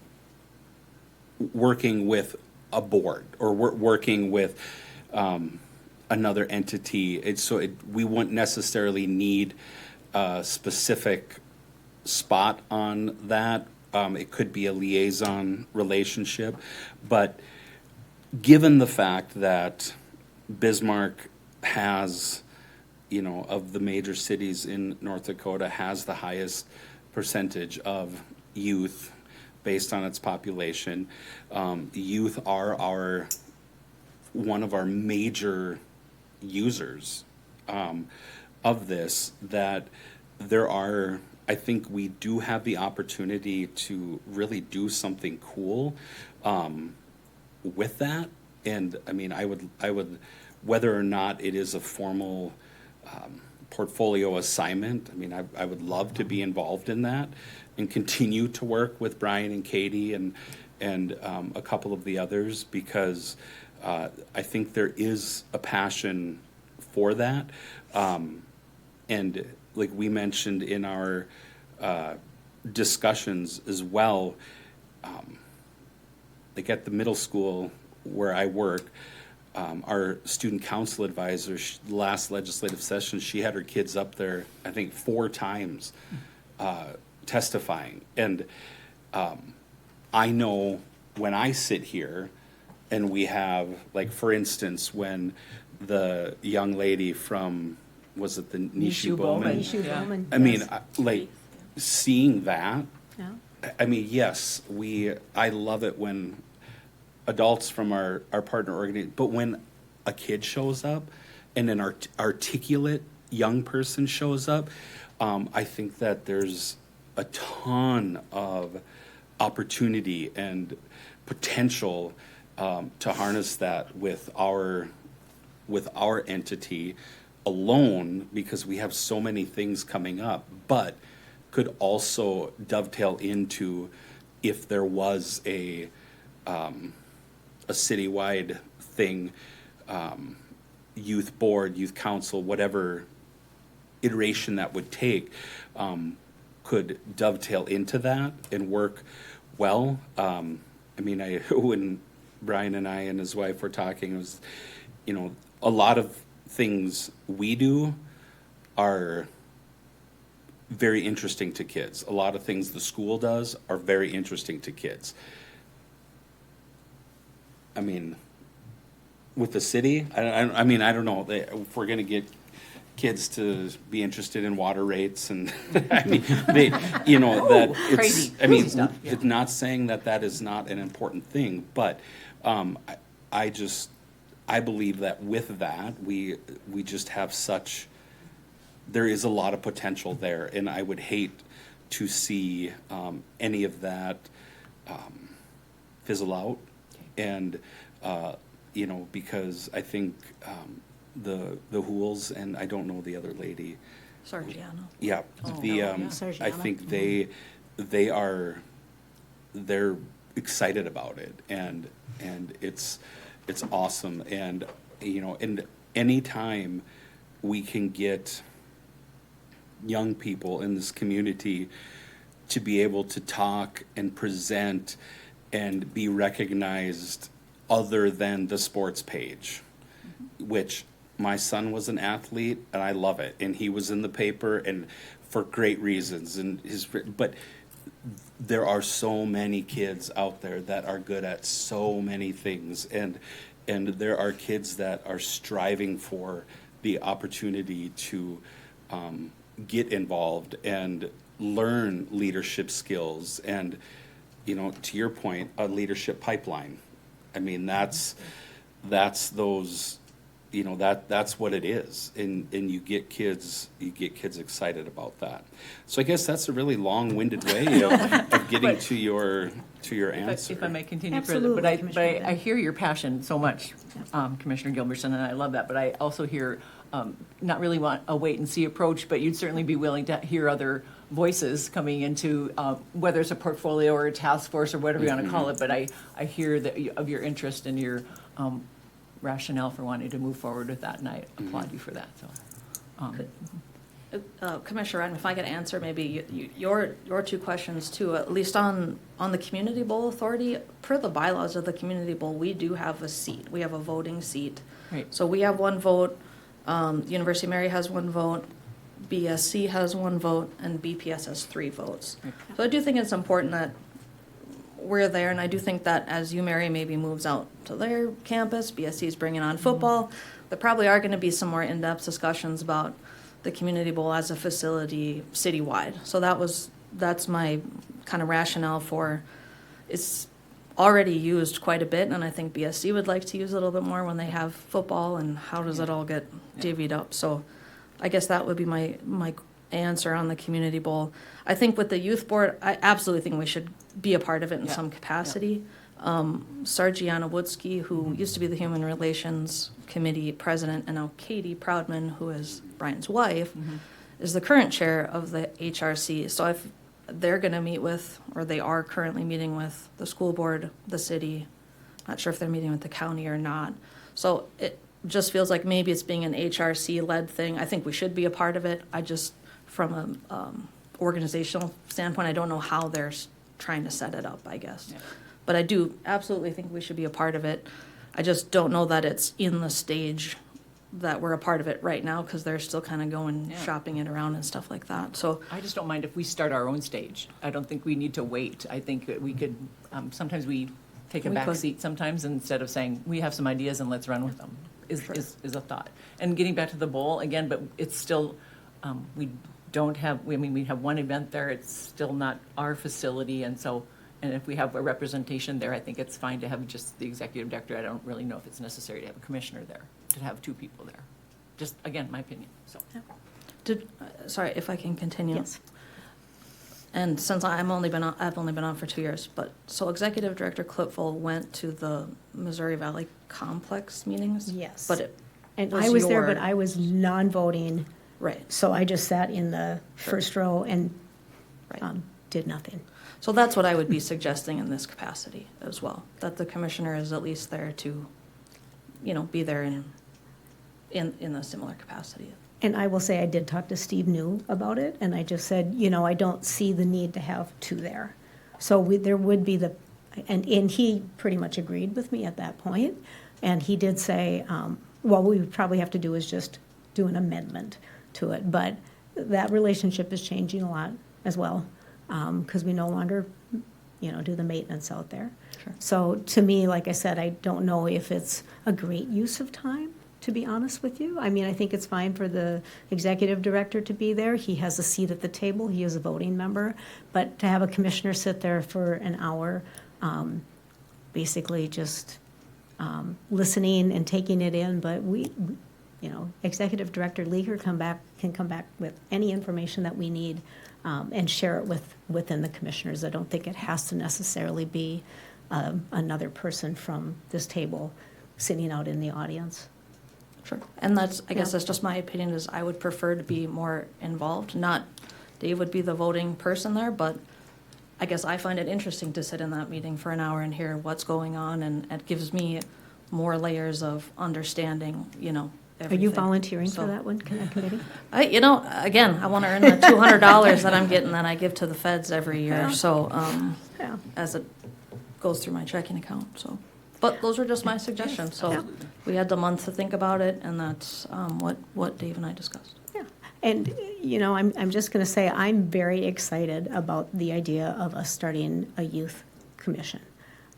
a board or working with another entity. We wouldn't necessarily need a specific spot on that. It could be a liaison relationship, but given the fact that Bismarck has, you know, of the major cities in North Dakota, has the highest percentage of youth based on its population. Youth are one of our major users of this, that I think we do have the opportunity to really do something cool with that. And I mean, I would, whether or not it is a formal portfolio assignment, I mean, I would love to be involved in that and continue to work with Brian and Katie and a couple of the others, because I think there is a passion for that. And like we mentioned in our discussions as well, like at the middle school where I work, our student council advisor, last legislative session, she had her kids up there, I think 4 times, testifying. And I know when I sit here and we have, like, for instance, when the young lady from, was it the Nishu Bowman? Nishu Yeah. Bowman, I mean, yes. like, seeing that, Yeah. I mean, yes, I love it when adults from our partner organization, but when a kid shows up and an articulate young person shows up, I think that there's a ton of opportunity and potential to harness that with our entity alone, because we have so many things coming up, but could also dovetail into if there was a citywide thing, youth board, youth council, whatever iteration that would take, could dovetail into that and work well. I mean, when Brian and I and his wife were talking, it was, you know, a lot of things we do are very interesting to kids. A lot of things the school does are very interesting to kids. I mean, with the city, I mean, I don't know, if we're gonna get kids to be interested in water rates and, I mean, they, you know, that it's, crazy, I mean, crazy stuff, yeah. it's not saying that that is not an important thing, but, I believe that with that, we just have such, there is a lot of potential there, and I would hate to see, any of that, fizzle out. And, you know, because I think, the Hools, and I don't know the other lady. Sargiano. Yeah, Oh, the, yeah. I Sargiano. think they're excited about it, and it's awesome. And, you know, and anytime we can get young people in this community to be able to talk and present and be recognized other than the sports page, which my son was an athlete and I love it. And he was in the paper and for great reasons. But there are so many kids out there that are good at so many things. And there are kids that are striving for the opportunity to get involved and learn leadership skills. And, you know, to your point, a leadership pipeline. I mean, that's those, you know, that's what it is, and you get kids excited about that. So I guess that's a really long-winded way of getting to your answer. If I may continue Absolutely, further, but Commissioner I hear your passion so much, Commissioner Gilbertson, and I love that, but I also hear, not really want a wait-and-see approach, but you'd certainly be willing to hear other voices coming into, whether it's a portfolio or a task force or whatever you want to call it, but I hear that of your interest and your rationale for wanting to move forward with that, and I applaud you for that, so. Commissioner Redmond, if I could answer maybe your two questions too, at least on the Community Bowl Authority, per the bylaws of the Community Bowl, we do have a seat. We have a voting seat. Right. So we have one vote, University of Mary has one vote, BSC has one vote, and BPS has 3 votes. Right. So I do think it's important that we're there, and I do think that as UMary maybe moves out to their campus, BSC is bringing on football, there probably are going to be some more in-depth discussions about the Community Bowl as a facility citywide. So that's my kind of rationale for, it's already used quite a bit, and I think BSC would like to use it a little bit more when they have football, and how does it all get divvied up? So I guess that would be my answer on the Community Bowl. I think with the youth board, I absolutely think we should be a part of it in some capacity. Sargiana Woodsky, who used to be the Human Relations Committee president, and now Katie Proudman, who is Brian's wife, is the current chair of the HRC. So if they're going to meet with, or they are currently meeting with the school board, the city, not sure if they're meeting with the county or not. So it just feels like maybe it's being an HRC-led thing. I think we should be a part of it. I just, from an organizational standpoint, I don't know how they're trying to set it up, I guess. Yeah. But I do absolutely think we should be a part of it. I just don't know that it's in the stage that were a part of it right now, because they're still kind of going Yeah. shopping it around and stuff like that, so. I just don't mind if we start our own stage. I don't think we need to wait. I think that we could, sometimes we take a We back could. seat sometimes instead of saying, we have some ideas and let's run with them, is a thought. And getting back to the bowl, again, but it's still, we don't have, we have one event there, it's still not our facility, and so, and if we have a representation there, I think it's fine to have just the executive director. I don't really know if it's necessary to have a commissioner there, to have two people there. Just, again, my opinion, so. Sorry, if I can continue. Yes. And since I've only been on for 2 years, but, so Executive Director Clipful went to the Missouri Valley Complex meetings? Yes. But it And was I was there, your- but I was non-voting, Right, so I just sat in the first row and right. did nothing. So that's what I would be suggesting in this capacity as well, that the commissioner is at least there to, be there in a similar capacity. And I will say, I did talk to Steve New about it, and I just said, I don't see the need to have two there. So there would be and he pretty much agreed with me at that point, and he did say, what we would probably have to do is just do an amendment to it, but that relationship is changing a lot as well, because we no longer, do the maintenance out there. Sure. So to me, like I said, I don't know if it's a great use of time, to be honest with you. I mean, I think it's fine for the executive director to be there. He has a seat at the table. He is a voting member. But to have a commissioner sit there for an hour, basically just listening and taking it in, but Executive Director Leaker can come back with any information that we need and share it within the commissioners. I don't think it has to necessarily be another person from this table sitting out in the audience. Sure. And I guess that's just my opinion, is I would prefer to be more involved. Not Dave would be the voting person there, but I guess I find it interesting to sit in that meeting for an hour and hear what's going on, and it gives me more layers of understanding, Are you volunteering So- for that one, committee? Again, I want to earn the $200 that I'm getting that I give to the feds every year, so, Yeah. as it goes through my checking account, so. But those are just my suggestions, Yeah. so we had the month to think about it, and that's what Dave and I discussed. Yeah, and, I'm just going to say, I'm very excited about the idea of us starting a youth commission.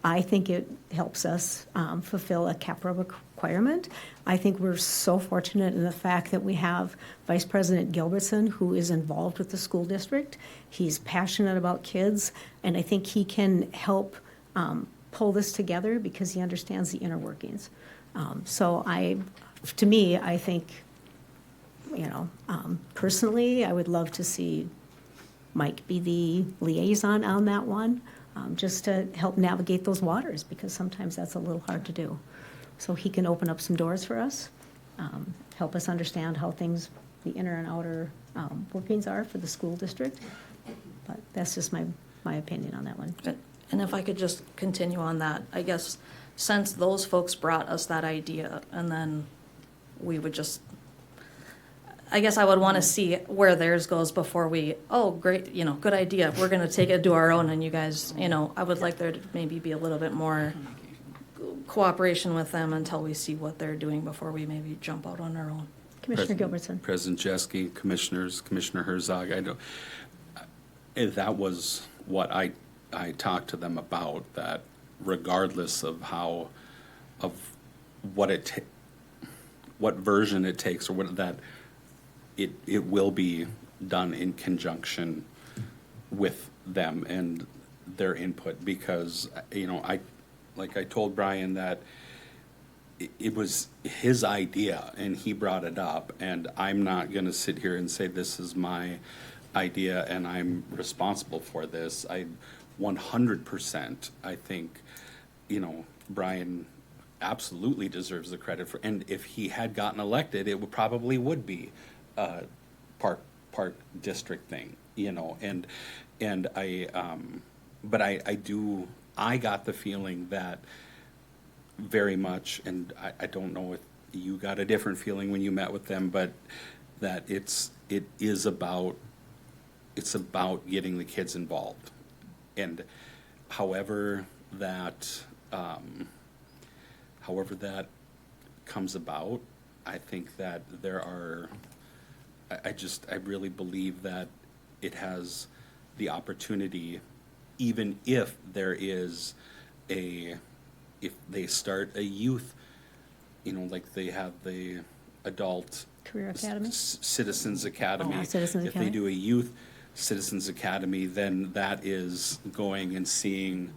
I think it helps us fulfill a CAPRA requirement. I think we're so fortunate in the fact that we have Vice President Gilbertson, who is involved with the school district. He's passionate about kids, and I think he can help pull this together because he understands the inner workings. To me, I think, personally, I would love to see Mike be the liaison on that one, just to help navigate those waters, because sometimes that's a little hard to do. So he can open up some doors for us, help us understand how things, the inner and outer workings are for the school district. But that's just my opinion on that one. And if I could just continue on that, I guess, since those folks brought us that idea, and then we would just, I guess I would want to see where theirs goes before we, oh, great, good idea, we're going to take it, do our own, and you guys, I would like there to maybe be a little bit more cooperation with them until we see what they're doing before we maybe jump out on our own. Commissioner Gilbertson. President Jeske, Commissioners, Commissioner Herzog, that was what I talked to them about, that regardless of what version it takes, or that it will be done in conjunction with them and their input, because, I told Brian that it was his idea and he brought it up, and I'm not gonna sit here and say this is my idea and I'm responsible for this. 100%, I think, Brian absolutely deserves the credit for, and if he had gotten elected, it probably would be a park district thing, and but I got the feeling that very much, and I don't know if you got a different feeling when you met with them, but that it is about getting the kids involved. And however that comes about, I think that there are, I really believe that it has the opportunity, even if there is if they start a youth, like they have the adult Career Academy? Citizens Academy. Oh, Citizens If they Academy. do a youth Citizens Academy, then that is going and seeing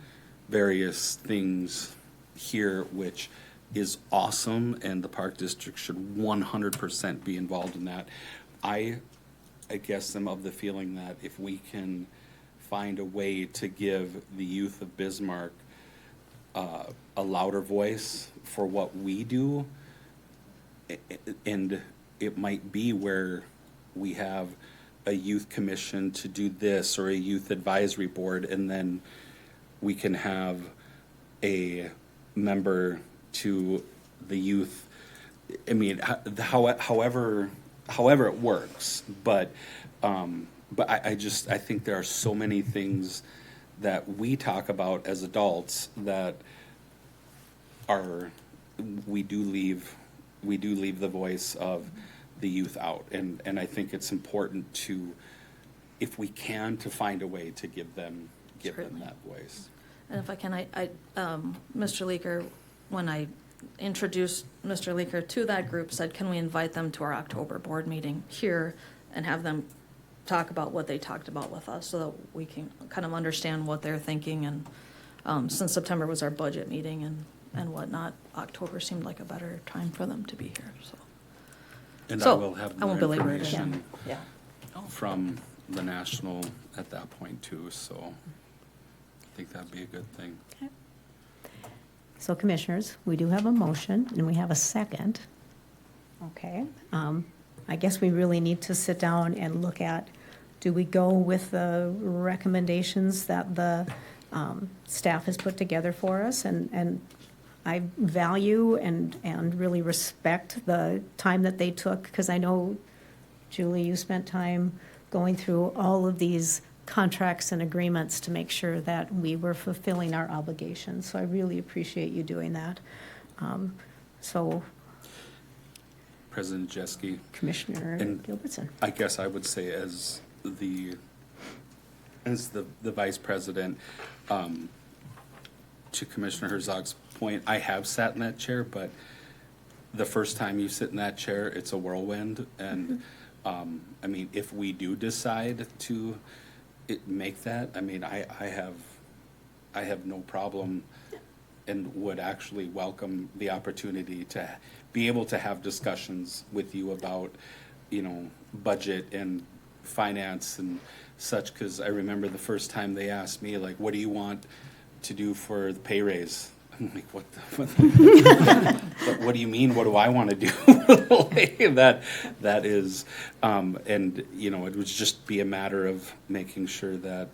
various things here, which is awesome, and the Park District should 100% be involved in that. I guess I'm of the feeling that if we can find a way to give the youth of Bismarck a louder voice for what we do, and it might be where we have a youth commission to do this, or a youth advisory board, and then we can have a member to the youth. I mean, however it works, but I think there are so many things that we talk about as adults that we do leave the voice of the youth out, and I think it's important to, if we can, to find a way to give them Certainly. that voice. And if I can, Mr. Leaker, when I introduced Mr. Leaker to that group, said, can we invite them to our October board meeting here and have them talk about what they talked about with us, so that we can kind of understand what they're thinking. And since September was our budget meeting and whatnot, October seemed like a better time for them to be here, so. And So, I will have I won't more belabor it information again. from the national at that point too, so I think that'd be a good thing. Okay. So commissioners, we do have a motion and we have a second. Okay. I guess we really need to sit down and look at, do we go with the recommendations that the staff has put together for us? And I value and really respect the time that they took, because I know, Julie, you spent time going through all of these contracts and agreements to make sure that we were fulfilling our obligations. So I really appreciate you doing that. So President Jeske, Commissioner And- Gilbertson. I guess I would say as the vice president, to Commissioner Herzog's point, I have sat in that chair, but the first time you sit in that chair, it's a whirlwind. And, I mean, if we do decide to make that, I mean, I have no problem and would actually welcome the opportunity to be able to have discussions with you about, budget and finance and such, because I remember the first time they asked me, like, what do you want to do for the pay raise? I'm like, what do you mean? What do I want to do? that is, and, it would just be a matter of making sure that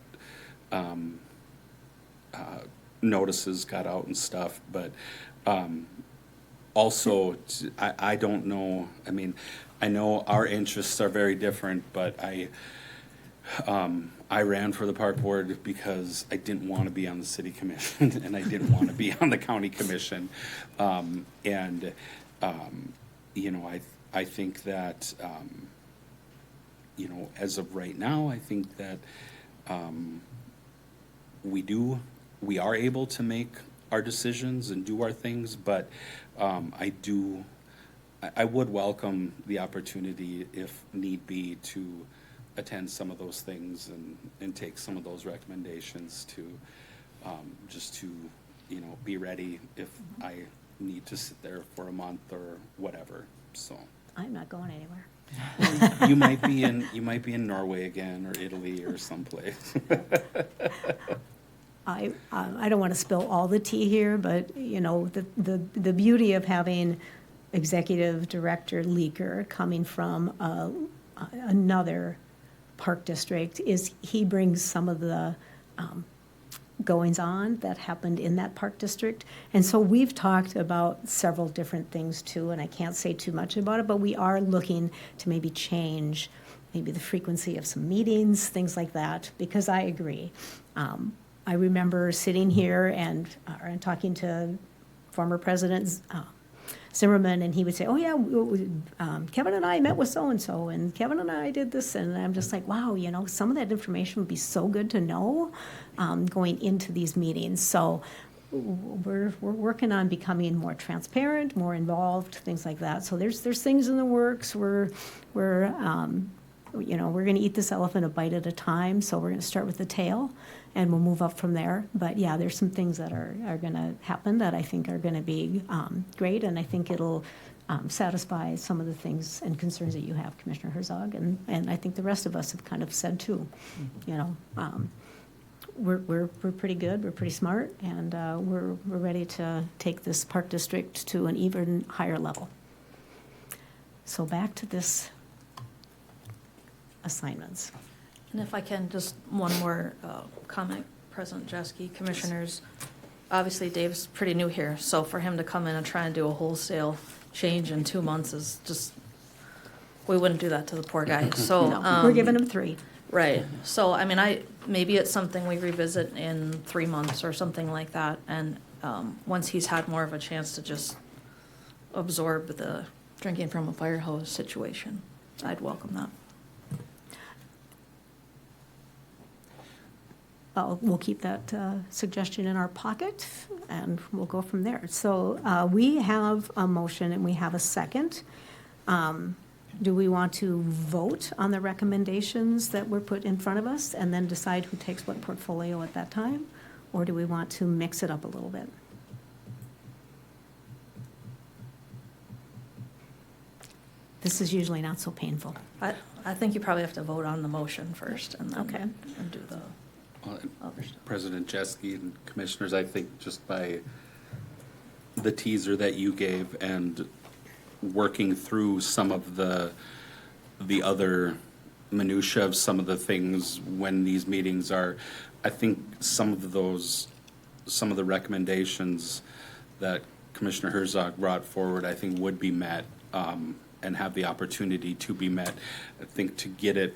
notices got out and stuff, but also, I don't know, I mean, I know our interests are very different, but I ran for the park board because I didn't want to be on the city commission and I didn't want to be on the county commission. I think that, as of right now, I think that we are able to make our decisions and do our things, but I would welcome the opportunity, if need be, to attend some of those things and take some of those recommendations to, just to, be ready if I need to sit there for a month or whatever, so. I'm not going anywhere. You might be in Norway again, or Italy, or someplace. I don't want to spill all the tea here, but, the beauty of having Executive Director Leaker coming from another park district is he brings some of the goings-on that happened in that park district. And so we've talked about several different things too, and I can't say too much about it, but we are looking to maybe change maybe the frequency of some meetings, things like that, because I agree. I remember sitting here and talking to former President Zimmerman, and he would say, oh yeah, Kevin and I met with so-and-so, and Kevin and I did this, and I'm just like, wow, some of that information would be so good to know going into these meetings. So we're working on becoming more transparent, more involved, things like that. So there's things in the works. We're going to eat this elephant a bite at a time. So we're going to start with the tail, and we'll move up from there. But yeah, there's some things that are going to happen that I think are going to be great, and I think it'll satisfy some of the things and concerns that you have, Commissioner Herzog, and I think the rest of us have kind of said too. We're pretty good, we're pretty smart, and we're ready to take this park district to an even higher level. So back to this assignments. And if I can, just one more comment, President Jeske, Commissioners. Obviously, Dave's pretty new here, so for him to come in and try and do a wholesale change in 2 months is just, we wouldn't do that to the poor guy. So No, we're giving him 3. Right. So, I mean, maybe it's something we revisit in 3 months or something like that. And once he's had more of a chance to just absorb the drinking from a fire hose situation, I'd welcome that. We'll keep that suggestion in our pocket, and we'll go from there. So we have a motion and we have a second. Do we want to vote on the recommendations that were put in front of us and then decide who takes what portfolio at that time? Or do we want to mix it up a little bit? This is usually not so painful. I think you probably have to vote on the motion first and then Okay. and do the other stuff. President Jeske and Commissioners, I think just by the teaser that you gave and working through some of the other minutia of some of the things when these meetings are, I think some of the recommendations that Commissioner Herzog brought forward, I think would be met, and have the opportunity to be met. I think to get it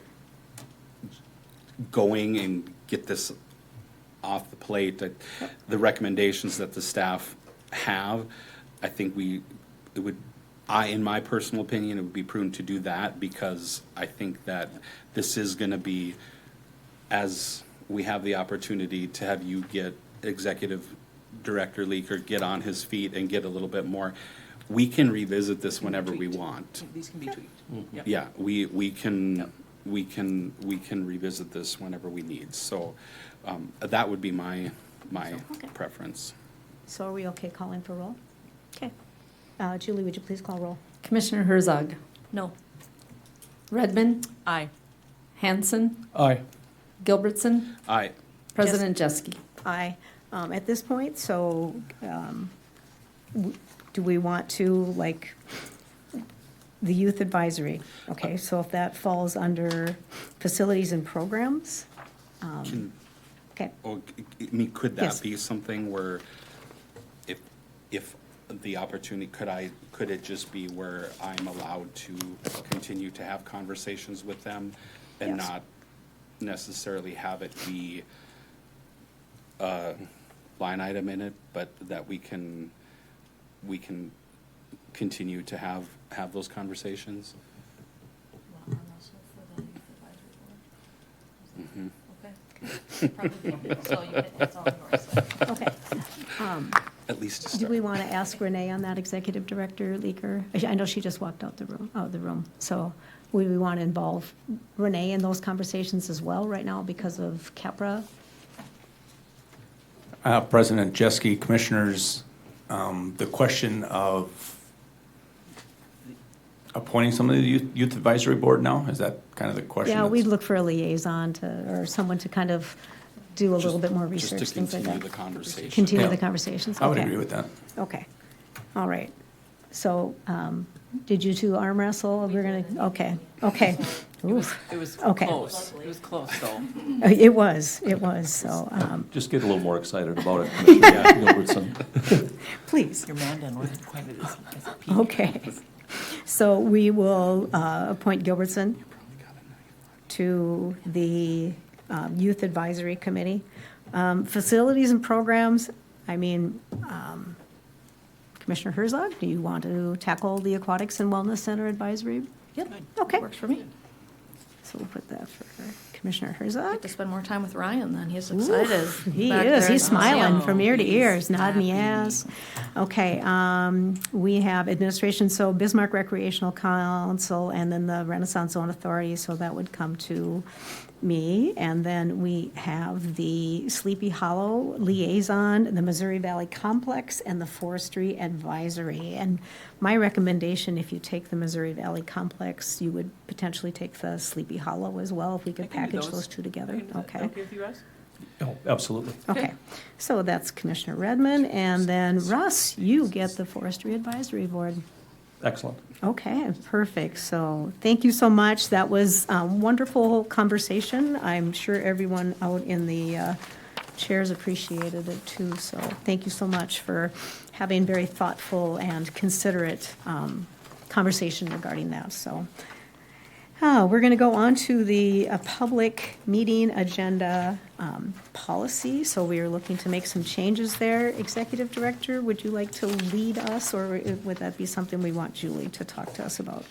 going and get this off the plate, that the recommendations that the staff have, I think in my personal opinion, it would be prudent to do that, because I think that this is going to be, as we have the opportunity to have you get Executive Director Leaker get on his feet and get a little bit more, we can revisit this whenever we want. These can be tweaked. Yep. Yeah, we can revisit this whenever we need. So that would be my Okay. preference. So are we okay calling for roll? Okay. Julie, would you please call roll? Commissioner Herzog, No. Redmond, Aye. Hanson, Aye. Gilbertson, Aye. President Jeske. Aye. At this point, so do we want to, like, the youth advisory? Okay, so if that falls under facilities and programs? Okay, I mean, could Yes. that be something where if the opportunity, could it just be where I'm allowed to continue to have conversations with them and Yes. not necessarily have it be a line item in it, but that we can continue to have those conversations? Mhm. okay. At least to Do start. we want to ask Renee on that, Executive Director Leaker? I know she just walked out the room. So would we want to involve Renee in those conversations as well right now because of CAPRA? President Jeske, Commissioners, the question of appointing somebody to the Youth Advisory Board now, is that kind of the question? Yeah, that's- we'd look for a liaison or someone to kind of do a little bit more research, Just to things like continue that. the conversation. Continue Yeah. the conversations? I would Okay. agree with that. Okay, all right. So, did you two arm wrestle? We're gonna, okay. Oof. It was Okay. close. It was close, though. It was, so, Just get a little more excited about it, Commissioner Gilbertson. please. Your Mandan wasn't quite as a peak. Okay. So we will appoint Gilbertson to the Youth Advisory Committee. Facilities and programs, I mean, Commissioner Herzog, do you want to tackle the Aquatics and Wellness Center Advisory? Yep. Okay. Works for me. So we'll put that for Commissioner Get Herzog. to spend more time with Ryan then. He's excited. He back is. there. He's smiling Oh, from ear to he's ears, nodding happy. yes. Okay, we have administration, so Bismarck Recreational Council and then the Renaissance Zone Authority, so that would come to me. And then we have the Sleepy Hollow Liaison, the Missouri Valley Complex, and the Forestry Advisory. And my recommendation, if you take the Missouri Valley Complex, you would potentially take the Sleepy Hollow as well, if we could I can do package those. those two together. Is that Okay. okay with you, Russ? Oh, absolutely. Okay, so that's Commissioner Redmond, and then Russ, you get the Forestry Advisory Board. Excellent. Okay, perfect. So thank you so much. That was a wonderful conversation. I'm sure everyone out in the chairs appreciated it too. So thank you so much for having very thoughtful and considerate conversation regarding that. So we're going to go on to the public meeting agenda policy. So we are looking to make some changes there. Executive Director, would you like to lead us, or would that be something we want Julie to talk to us about?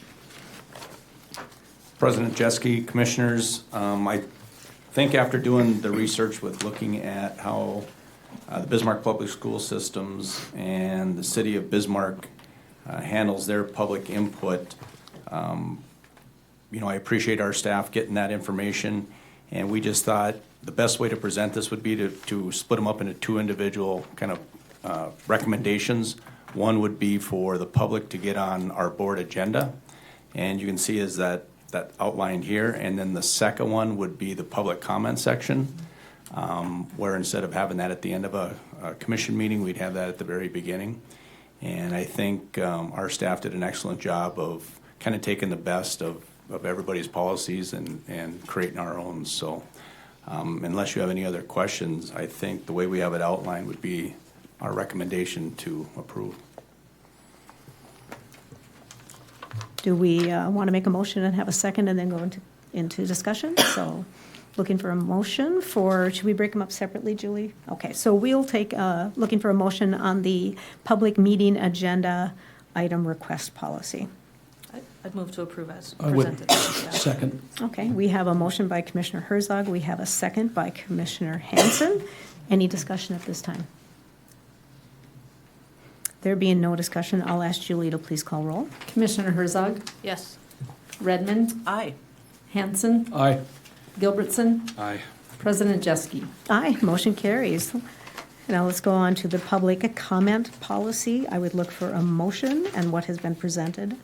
President Jeske, Commissioners, I think after doing the research with looking at how the Bismarck Public School Systems and the city of Bismarck handles their public input, I appreciate our staff getting that information, and we just thought the best way to present this would be to split them up into two individual kind of recommendations. One would be for the public to get on our board agenda, and you can see is that outlined here. And then the second one would be the public comment section, where instead of having that at the end of a commission meeting, we'd have that at the very beginning. And I think our staff did an excellent job of kind of taking the best of everybody's policies and creating our own. So unless you have any other questions, I think the way we have it outlined would be our recommendation to approve. Do we want to make a motion and have a second and then go into discussion? So looking for a motion for, should we break them up separately, Julie? Okay, so we'll take, looking for a motion on the public meeting agenda item request policy. I'd move to approve as I would presented. Yeah. second. Okay, we have a motion by Commissioner Herzog. We have a second by Commissioner Hanson. Any discussion at this time? There being no discussion, I'll ask Julie to please call roll. Commissioner Herzog, Yes. Redmond, Aye. Hanson, Aye. Gilbertson, Aye. President Jeske. Aye, motion carries. Now let's go on to the public comment policy. I would look for a motion and what has been presented.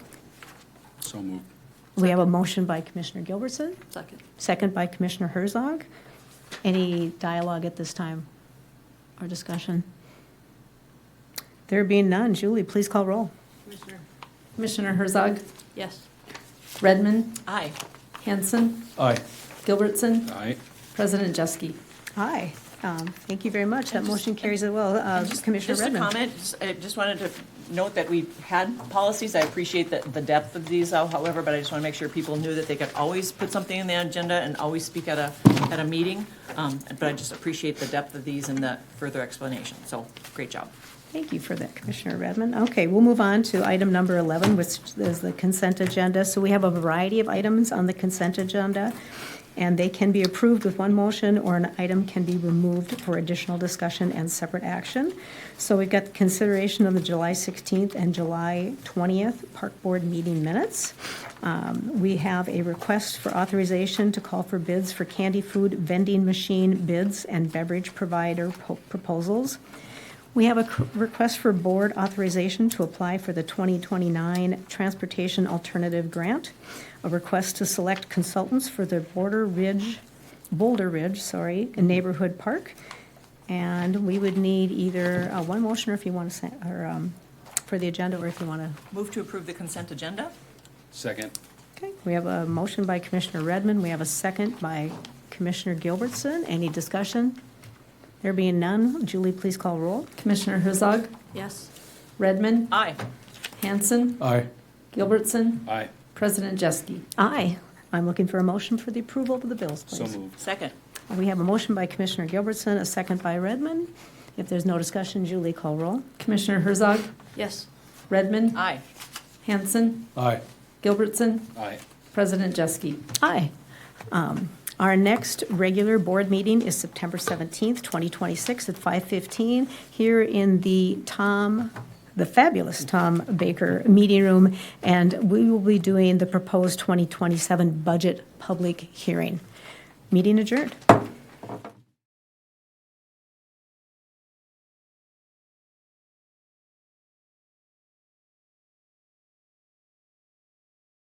So moved. We have a motion by Commissioner Gilbertson, Second. second by Commissioner Herzog. Any dialogue at this time or discussion? There being none, Julie, please call roll. Commissioner Herzog, Yes. Redmond, Aye. Hanson, Aye. Gilbertson, Aye. President Jeske. Aye. Thank you very much. That motion carries as well. Commissioner Just a Redmond. comment, I just wanted to note that we've had policies. I appreciate the depth of these, however, but I just want to make sure people knew that they could always put something in the agenda and always speak at a meeting. But I just appreciate the depth of these and the further explanation. So, great job. Thank you for that, Commissioner Redmond. Okay, we'll move on to item number 11, which is the consent agenda. So we have a variety of items on the consent agenda, and they can be approved with one motion, or an item can be removed for additional discussion and separate action. So we've got the consideration of the July 16th and July 20th Park Board meeting minutes. We have a request for authorization to call for bids for candy food vending machine bids and beverage provider proposals. We have a request for board authorization to apply for the 2029 Transportation Alternative Grant, a request to select consultants for the Boulder Ridge, Neighborhood Park. And we would need either one motion, or if you want to say, or for the agenda, or if you want to. Move to approve the consent agenda? Second. Okay, we have a motion by Commissioner Redmond. We have a second by Commissioner Gilbertson. Any discussion? There being none, Julie, please call roll. Commissioner Herzog, Yes. Redmond, Aye. Hanson, Aye. Gilbertson, Aye. President Jeske. Aye. I'm looking for a motion for the approval of the bills, please. So moved. Second. We have a motion by Commissioner Gilbertson, a second by Redmond. If there's no discussion, Julie, call roll. Commissioner Herzog, Yes. Redmond, Aye. Hanson, Aye. Gilbertson, Aye. President Jeske. Aye. Our next regular board meeting is September 17th, 2026 at 5:15 here in the fabulous Tom Baker Meeting Room, and we will be doing the proposed 2027 budget public hearing. Meeting adjourned.